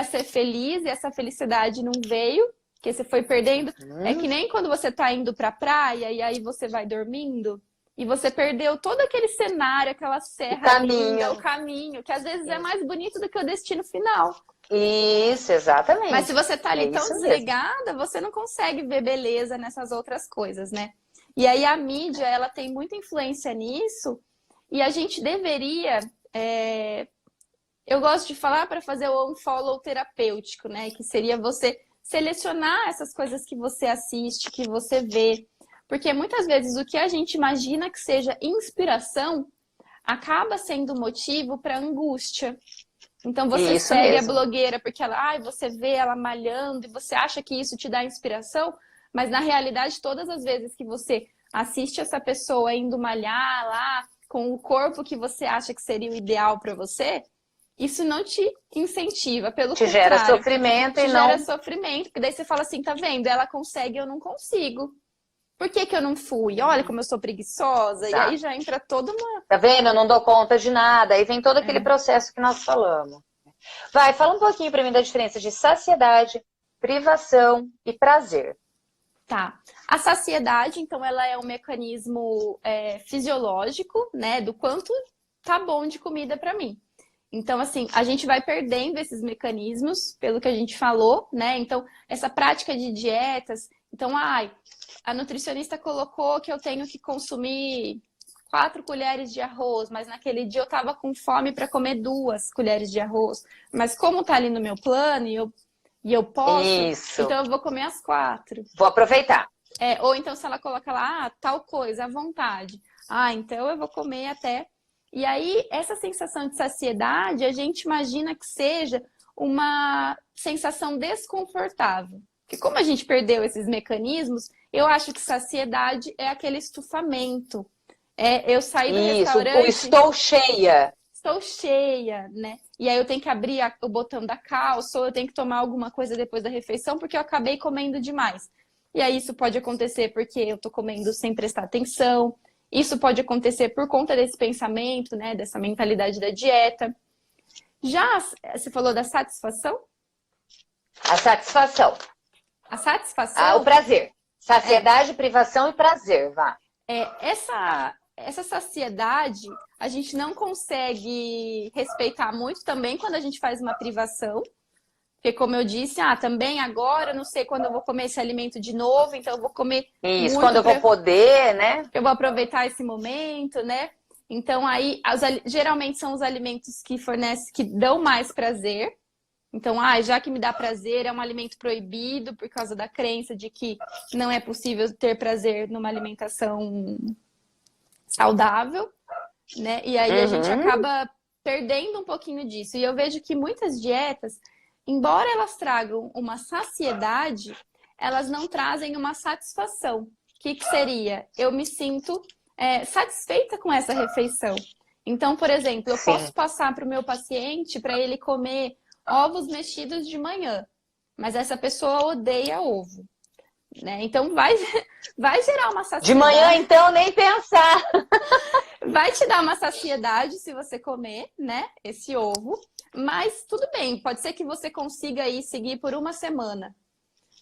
ser feliz, e essa felicidade não veio, porque você foi perdendo. É que nem quando você tá indo pra praia, e aí você vai dormindo, e você perdeu todo aquele cenário, aquela serra linda, o caminho, que às vezes é mais bonito do que o destino final. Isso, exatamente. Mas se você tá ali tão desligada, você não consegue ver beleza nessas outras coisas, né? E aí a mídia, ela tem muita influência nisso, e a gente deveria... Eu gosto de falar para fazer o unfollow terapêutico, né? Que seria você selecionar essas coisas que você assiste, que você vê. Porque muitas vezes o que a gente imagina que seja inspiração acaba sendo motivo para angústia. Então você segue a blogueira porque você vê ela malhando e você acha que isso te dá inspiração, mas na realidade todas as vezes que você assiste essa pessoa indo malhar lá com o corpo que você acha que seria o ideal para você, isso não te incentiva, pelo contrário. Te gera sofrimento e não... gera sofrimento, porque daí você fala assim, tá vendo? Ela consegue, eu não consigo. Por que que eu não fui? Olha como eu sou preguiçosa. Exato. E aí já entra toda uma... Tá vendo? Eu não dou conta de nada. Aí vem todo aquele processo que nós falamos. Vai, fala um pouquinho pra mim da diferença de saciedade, privação e prazer. Tá. A saciedade, então, ela é um mecanismo fisiológico, né? Do quanto tá bom de comida pra mim. Então, assim, a gente vai perdendo esses mecanismos, pelo que a gente falou, né? Então, essa prática de dietas... Então, a nutricionista colocou que eu tenho que consumir 4 colheres de arroz, mas naquele dia eu tava com fome para comer 2 colheres de arroz. Mas como tá ali no meu plano e eu posso, então eu vou comer as 4. Vou aproveitar. Ou então se ela coloca lá, tal coisa, à vontade. Então eu vou comer até... E aí, essa sensação de saciedade, a gente imagina que seja uma sensação desconfortável. Porque como a gente perdeu esses mecanismos, eu acho que saciedade é aquele estufamento. Eu saí do restaurante... estou cheia. Estou cheia, né? E aí eu tenho que abrir o botão da calça, ou eu tenho que tomar alguma coisa depois da refeição, porque eu acabei comendo demais. E aí isso pode acontecer porque eu tô comendo sem prestar atenção. Isso pode acontecer por conta desse pensamento, né? Dessa mentalidade da dieta. Já você falou da satisfação? A satisfação. A satisfação... o prazer. Saciedade, privação e prazer, vá. Essa saciedade, a gente não consegue respeitar muito também quando a gente faz uma privação. Porque, como eu disse, também agora, eu não sei quando eu vou comer esse alimento de novo, então eu vou comer isso, quando eu vou poder, né? Eu vou aproveitar esse momento, né? Então, aí, geralmente são os alimentos que que dão mais prazer. Então, já que me dá prazer, é um alimento proibido por causa da crença de que não é possível ter prazer numa alimentação saudável, né? E aí a gente acaba perdendo um pouquinho disso. E eu vejo que muitas dietas, embora elas tragam uma saciedade, elas não trazem uma satisfação. O que seria? Eu me sinto satisfeita com essa refeição. Então, por exemplo, eu posso passar para o meu paciente para ele comer ovos mexidos de manhã, mas essa pessoa odeia ovo, né? Então vai gerar uma saciedade. De manhã, então, nem pensar. Vai te dar uma saciedade se você comer, né, esse ovo, mas tudo bem, pode ser que você consiga aí seguir por uma semana.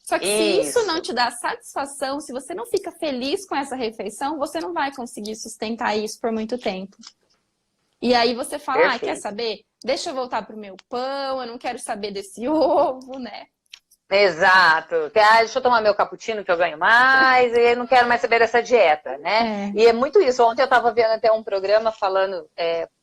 Só que se isso não te dá satisfação, se você não fica feliz com essa refeição, você não vai conseguir sustentar isso por muito tempo. E aí você fala, quer saber? Deixa eu voltar pro meu pão, eu não quero saber desse ovo, né? Exato. Deixa eu tomar meu cappuccino que eu ganho mais, e eu não quero mais saber dessa dieta, né? E é muito isso. Ontem eu estava vendo até um programa falando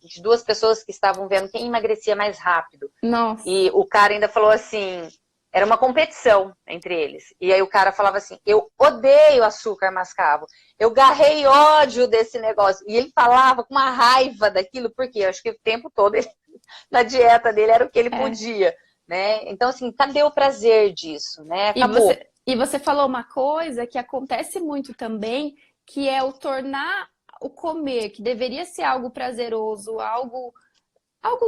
de 2 pessoas que estavam vendo quem emagrecia mais rápido. Nossa. E o cara ainda falou assim, era uma competição entre eles. E aí o cara falava assim, eu odeio açúcar mascavo. Eu garrei ódio desse negócio. E ele falava com uma raiva daquilo, porque eu acho que o tempo todo na dieta dele era o que ele podia. Né? Então, assim, cadê o prazer disso, né? Acabou. E você falou uma coisa que acontece muito também, que é o tornar o comer, que deveria ser algo prazeroso, algo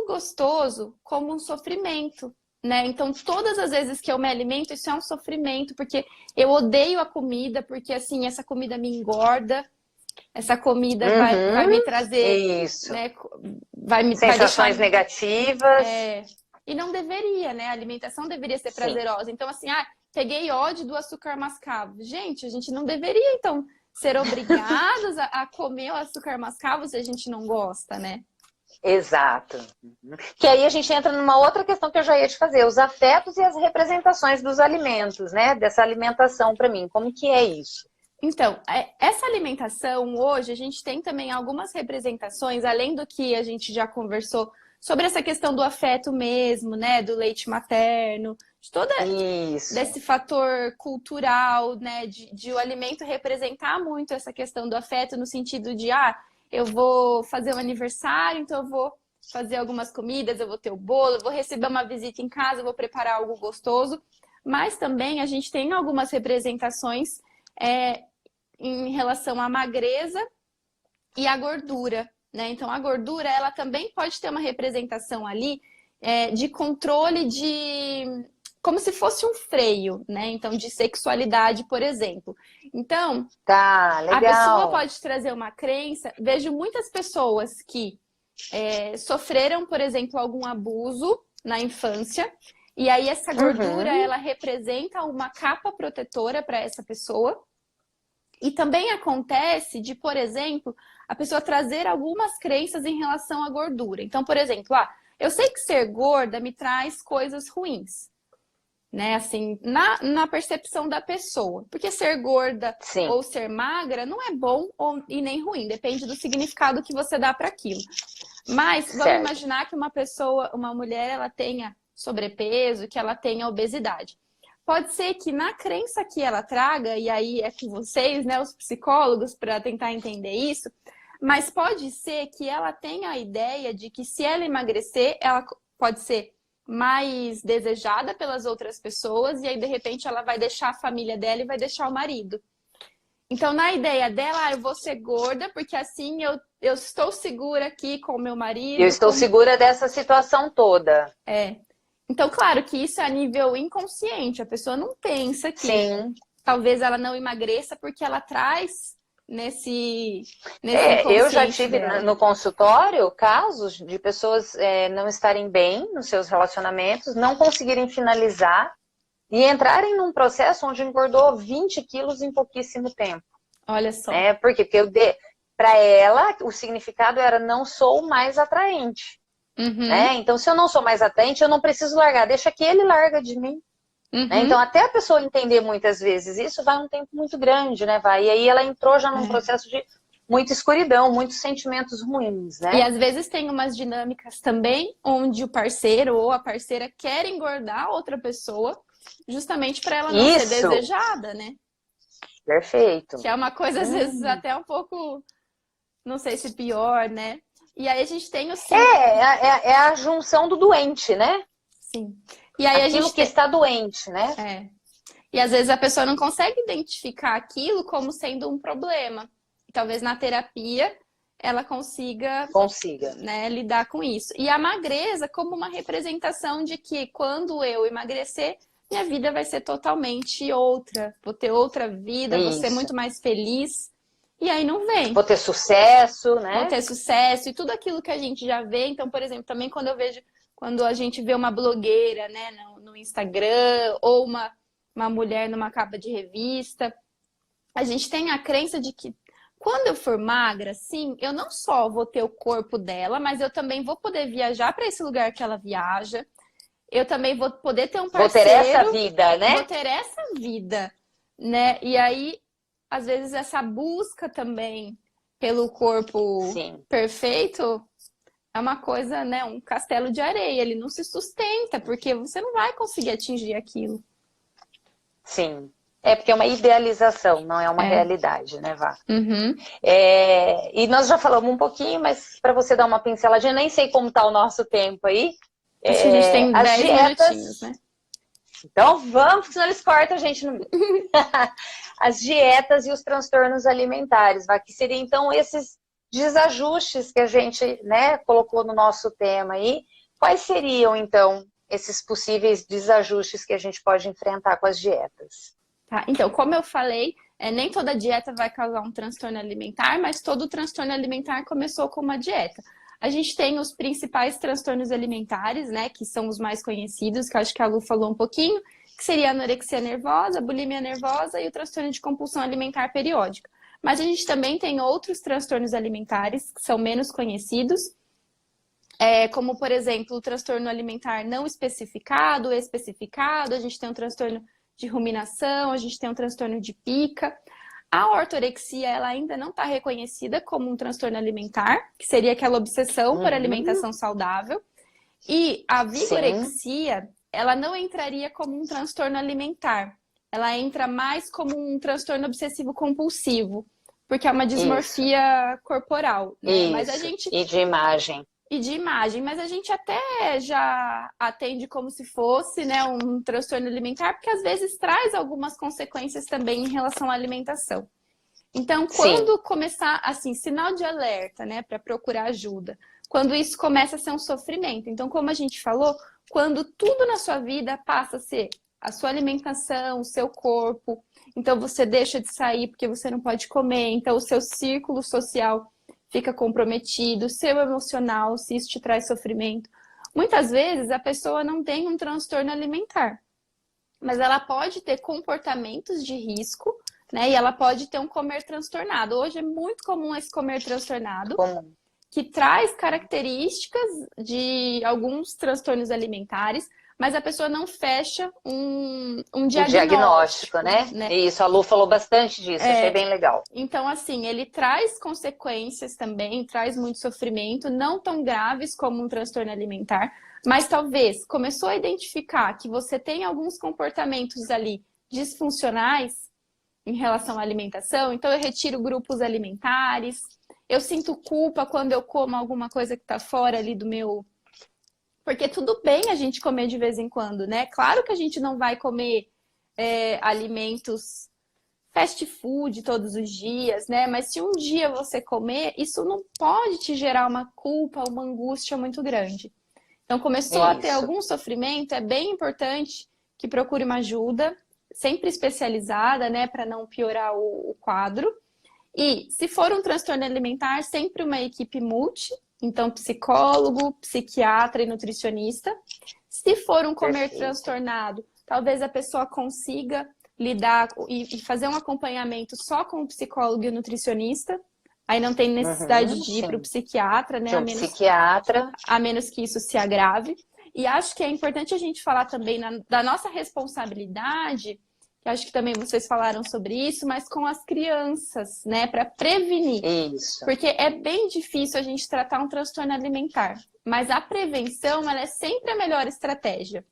gostoso, como um sofrimento. né? Então, todas as vezes que eu me alimento, isso é um sofrimento, porque eu odeio a comida, porque, assim, essa comida me engorda, essa comida vai me trazer, Isso. né? Vai Sensações deixar... negativas. E não deveria, né? A alimentação deveria ser Sim. prazerosa. Então, assim, peguei ódio do açúcar mascavo. Gente, a gente não deveria, então, ser obrigados a comer o açúcar mascavo se a gente não gosta, né? Exato. Que aí a gente entra numa outra questão que eu já ia te fazer, os afetos e as representações dos alimentos, né? Dessa alimentação para mim, como que é isso? Então, essa alimentação hoje, a gente tem também algumas representações, além do que a gente já conversou sobre essa questão do afeto mesmo, né? Do leite materno, de todo desse fator cultural, né? De o alimento representar muito essa questão do afeto no sentido de, eu vou fazer um aniversário, então eu vou fazer algumas comidas, eu vou ter o bolo, eu vou receber uma visita em casa, eu vou preparar algo gostoso. Mas também a gente tem algumas representações em relação à magreza e à gordura, né? Então, a gordura, ela também pode ter uma representação ali de controle de... como se fosse um freio, né? Então, de sexualidade, por exemplo. Então, tá, legal. A pessoa pode trazer uma crença... Vejo muitas pessoas que sofreram, por exemplo, algum abuso na infância, e aí essa gordura, ela representa uma capa protetora para essa pessoa. E também acontece de, por exemplo, a pessoa trazer algumas crenças em relação à gordura. Então, por exemplo, eu sei que ser gorda me traz coisas ruins, né? Assim, na percepção da pessoa. Porque ser gorda ou ser magra não é bom e nem ruim, depende do significado que você dá para aquilo. Mas vamos imaginar que uma mulher, ela tenha sobrepeso, que ela tenha obesidade. Pode ser que na crença que ela traga, e aí é com vocês, né, os psicólogos, para tentar entender isso, mas pode ser que ela tenha a ideia de que se ela emagrecer, ela pode ser mais desejada pelas outras pessoas, e aí de repente ela vai deixar a família dela e vai deixar o marido. Então, na ideia dela, eu vou ser gorda, porque assim eu estou segura aqui com o meu marido. Eu estou segura dessa situação toda. Então, claro que isso é a nível inconsciente. A pessoa não pensa que talvez ela não emagreça porque ela traz nesse eu já tive dela. No consultório casos de pessoas não estarem bem nos seus relacionamentos, não conseguirem finalizar e entrarem num processo onde engordou 20 quilos em pouquíssimo tempo. Olha só. Por quê? Porque para ela o significado era não sou mais atraente. Então, se eu não sou mais atraente, eu não preciso largar, deixa que ele larga de mim. Então, até a pessoa entender muitas vezes isso, vai um tempo muito grande, né? E aí ela entrou já num processo de muita escuridão, muitos sentimentos ruins, né? E às vezes tem umas dinâmicas também, onde o parceiro ou a parceira quer engordar a outra pessoa, justamente para ela não ser desejada, né? Perfeito. Que é uma coisa, às vezes, até um pouco, não sei se pior, né? E aí a gente tem o é a junção do doente, né? Sim. E aí aquilo que está doente, né? E às vezes a pessoa não consegue identificar aquilo como sendo um problema. E talvez na terapia ela consiga né, lidar com isso. E a magreza como uma representação de que quando eu emagrecer, minha vida vai ser totalmente outra. Vou ter outra vida, vou ser muito mais feliz. E aí não vem. Vou ter sucesso, né? Vou ter sucesso e tudo aquilo que a gente já vê. Então, por exemplo, também quando a gente vê uma blogueira, né, no Instagram, ou uma mulher numa capa de revista, a gente tem a crença de que quando eu for magra, sim, eu não só vou ter o corpo dela, mas eu também vou poder viajar para esse lugar que ela viaja. Eu também vou poder ter um parceiro. Vou ter essa vida, né? Vou ter essa vida, né? E aí, às vezes, essa busca também pelo corpo perfeito é uma coisa, né? Um castelo de areia. Ele não se sustenta, porque você não vai conseguir atingir aquilo. Sim. Porque é uma idealização, não é uma realidade, né, Vá? E nós já falamos um pouquinho, mas para você dar uma pinceladinha, nem sei como está o nosso tempo aí. Acho que a gente tem 10 minutinhos, né? Então vamos, senão eles cortam a gente no meio. As dietas e os transtornos alimentares, Vá, que seriam então esses desajustes que a gente, né, colocou no nosso tema aí. Quais seriam, então, esses possíveis desajustes que a gente pode enfrentar com as dietas. Tá, então, como eu falei, nem toda dieta vai causar um transtorno alimentar, mas todo transtorno alimentar começou com uma dieta. A gente tem os principais transtornos alimentares, né, que são os mais conhecidos, que eu acho que a Lu falou um pouquinho, que seria a anorexia nervosa, a bulimia nervosa e o transtorno de compulsão alimentar periódica. Mas a gente também tem outros transtornos alimentares que são menos conhecidos, como, por exemplo, o transtorno alimentar não especificado, especificado, a gente tem um transtorno de ruminação, a gente tem um transtorno de pica. A ortorexia, ela ainda não está reconhecida como um transtorno alimentar, que seria aquela obsessão por alimentação saudável. E a vigorexia, ela não entraria como um transtorno alimentar. Ela entra mais como um transtorno obsessivo-compulsivo, porque é uma dismorfia corporal. Né? Mas a gente... E de imagem. Mas a gente até já atende como se fosse, né, um transtorno alimentar, porque às vezes traz algumas consequências também em relação à alimentação. Então, quando começar, assim, sinal de alerta, né, para procurar ajuda, quando isso começa a ser um sofrimento. Então, como a gente falou, quando tudo na sua vida passa a ser a sua alimentação, o seu corpo, então você deixa de sair porque você não pode comer, então o seu círculo social fica comprometido, seu emocional, se isso te traz sofrimento. Muitas vezes a pessoa não tem um transtorno alimentar, mas ela pode ter comportamentos de risco, né? E ela pode ter um comer transtornado. Hoje é muito comum esse comer transtornado, que traz características de alguns transtornos alimentares, mas a pessoa não fecha um diagnóstico, né? Isso, a Lu falou bastante disso, achei bem legal. Então, assim, ele traz consequências também, traz muito sofrimento, não tão graves como um transtorno alimentar, mas talvez começou a identificar que você tem alguns comportamentos ali disfuncionais em relação à alimentação, então eu retiro grupos alimentares, eu sinto culpa quando eu como alguma coisa que está fora ali do meu... Porque tudo bem a gente comer de vez em quando, né? Claro que a gente não vai comer alimentos fast food todos os dias, né? Mas se um dia você comer, isso não pode te gerar uma culpa, uma angústia muito grande. Então, começou a ter algum sofrimento, é bem importante que procure uma ajuda, sempre especializada, né? Para não piorar o quadro. E, se for um transtorno alimentar, sempre uma equipe multi, então psicólogo, psiquiatra e nutricionista. Se for um comer transtornado, talvez a pessoa consiga lidar e fazer um acompanhamento só com o psicólogo e o nutricionista. Aí não tem necessidade de ir para o psiquiatra, né? A menos que isso se agrave. E acho que é importante a gente falar também da nossa responsabilidade, que acho que também vocês falaram sobre isso, mas com as crianças, né, para prevenir. Isso. Porque é bem difícil a gente tratar um transtorno alimentar, mas a prevenção, ela é sempre a melhor estratégia,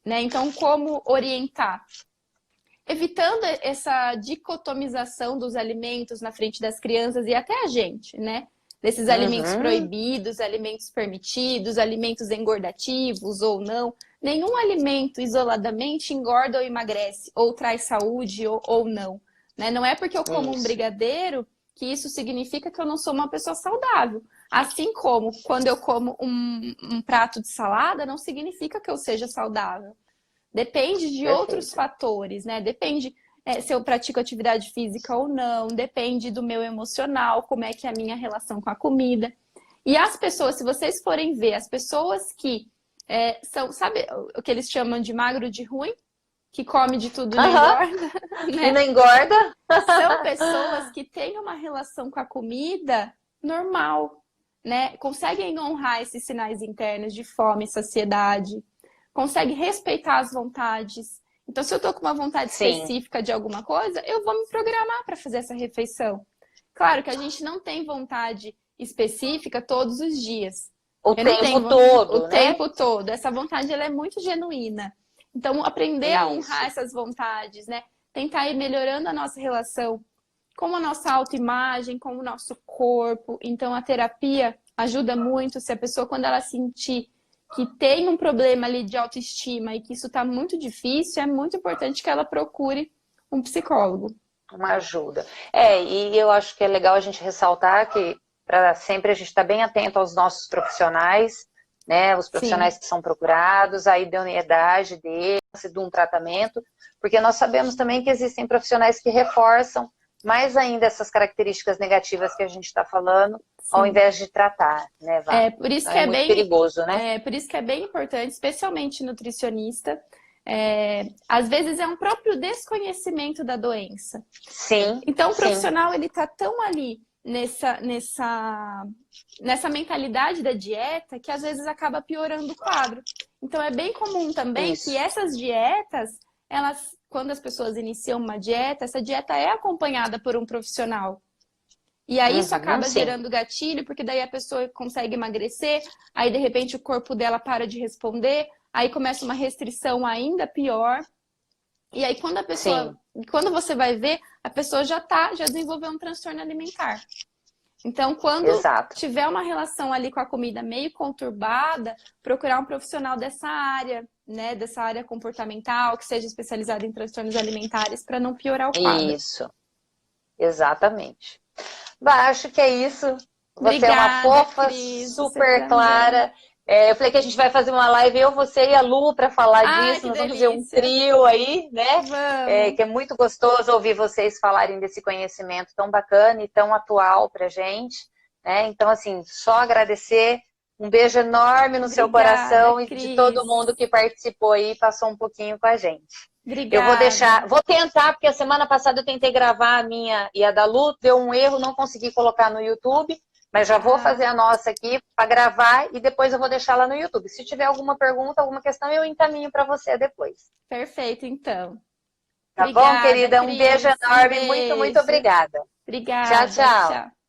né? Então, como orientar? Evitando essa dicotomização dos alimentos na frente das crianças e até a gente, né? Desses alimentos proibidos, alimentos permitidos, alimentos engordativos ou não. Nenhum alimento isoladamente engorda ou emagrece, ou traz saúde ou não. Né? Não é porque eu como um brigadeiro que isso significa que eu não sou uma pessoa saudável. Assim como quando eu como um prato de salada, não significa que eu seja saudável. Depende de outros fatores, né? Depende se eu pratico atividade física ou não, depende do meu emocional, como é que é a minha relação com a comida. E as pessoas, se vocês forem ver, as pessoas que são, sabe o que eles chamam de magro de ruim? Que come de tudo e não engorda. Né? E não engorda? São pessoas que têm uma relação com a comida normal, né? Conseguem honrar esses sinais internos de fome, saciedade, conseguem respeitar as vontades. Então, se eu tô com uma vontade específica de alguma coisa, eu vou me programar para fazer essa refeição. Claro que a gente não tem vontade específica todos os dias. O tempo todo. Essa vontade, ela é muito genuína. Então, aprender a honrar essas vontades, né? Tentar ir melhorando a nossa relação com a nossa autoimagem, com o nosso corpo. Então, a terapia ajuda muito. Se a pessoa, quando ela sentir que tem um problema ali de autoestima e que isso está muito difícil, é muito importante que ela procure um psicólogo. Uma ajuda. E eu acho que é legal a gente ressaltar que para sempre a gente estar bem atento aos nossos profissionais, né? Os profissionais Sim. que são procurados, a idoneidade deles, de um tratamento, porque nós sabemos também que existem profissionais que reforçam mais ainda essas características negativas que a gente está falando, ao Sim. invés de tratar, né, Vá? Por isso Então que é muito perigoso, né? por isso que é bem importante, especialmente nutricionista. Às vezes é um próprio desconhecimento da doença. Sim, Então o sim, profissional ele tá tão ali nessa mentalidade da dieta que às vezes acaba piorando o quadro. Então é bem comum também que isso. essas dietas, elas, quando as pessoas iniciam uma dieta, essa dieta é acompanhada por um profissional. E aí isso acaba Sim, gerando gatilho, porque daí a pessoa consegue emagrecer, aí de repente o corpo dela para de responder, aí começa uma restrição ainda pior. E aí sim, quando você vai ver, a pessoa já desenvolveu um transtorno alimentar. Então, quando exato. tiver uma relação ali com a comida meio conturbada, procurar um profissional dessa área, né, dessa área comportamental, que seja especializado em transtornos alimentares, para não piorar o quadro. Isso, exatamente. Bah, acho que é isso. Você é uma Obrigada, fofa, Cris, você super também. clara. Eu falei que a gente vai fazer uma live, eu, você e a Lu, para falar Ai, disso. que Nós vamos fazer um delícia! trio aí, né? Vamos! Que é muito gostoso ouvir vocês falarem desse conhecimento tão bacana e tão atual para gente, né? Então, assim, só agradecer. Um beijo enorme no seu Obrigada, coração e de todo Cris. mundo que participou aí e passou um pouquinho com a gente. Eu vou Obrigada. deixar, vou tentar, porque a semana passada eu tentei gravar a minha e a da Lu, deu um erro, não consegui colocar no YouTube, mas já vou fazer a nossa aqui para gravar e depois eu vou deixar lá no YouTube. Se tiver alguma pergunta, alguma questão, eu encaminho para você depois. Perfeito, então. Tá bom, Obrigada, querida? Um beijo Cris. Um enorme, muito, muito beijo. obrigada. Tchau, Obrigada. tchau. Tchau.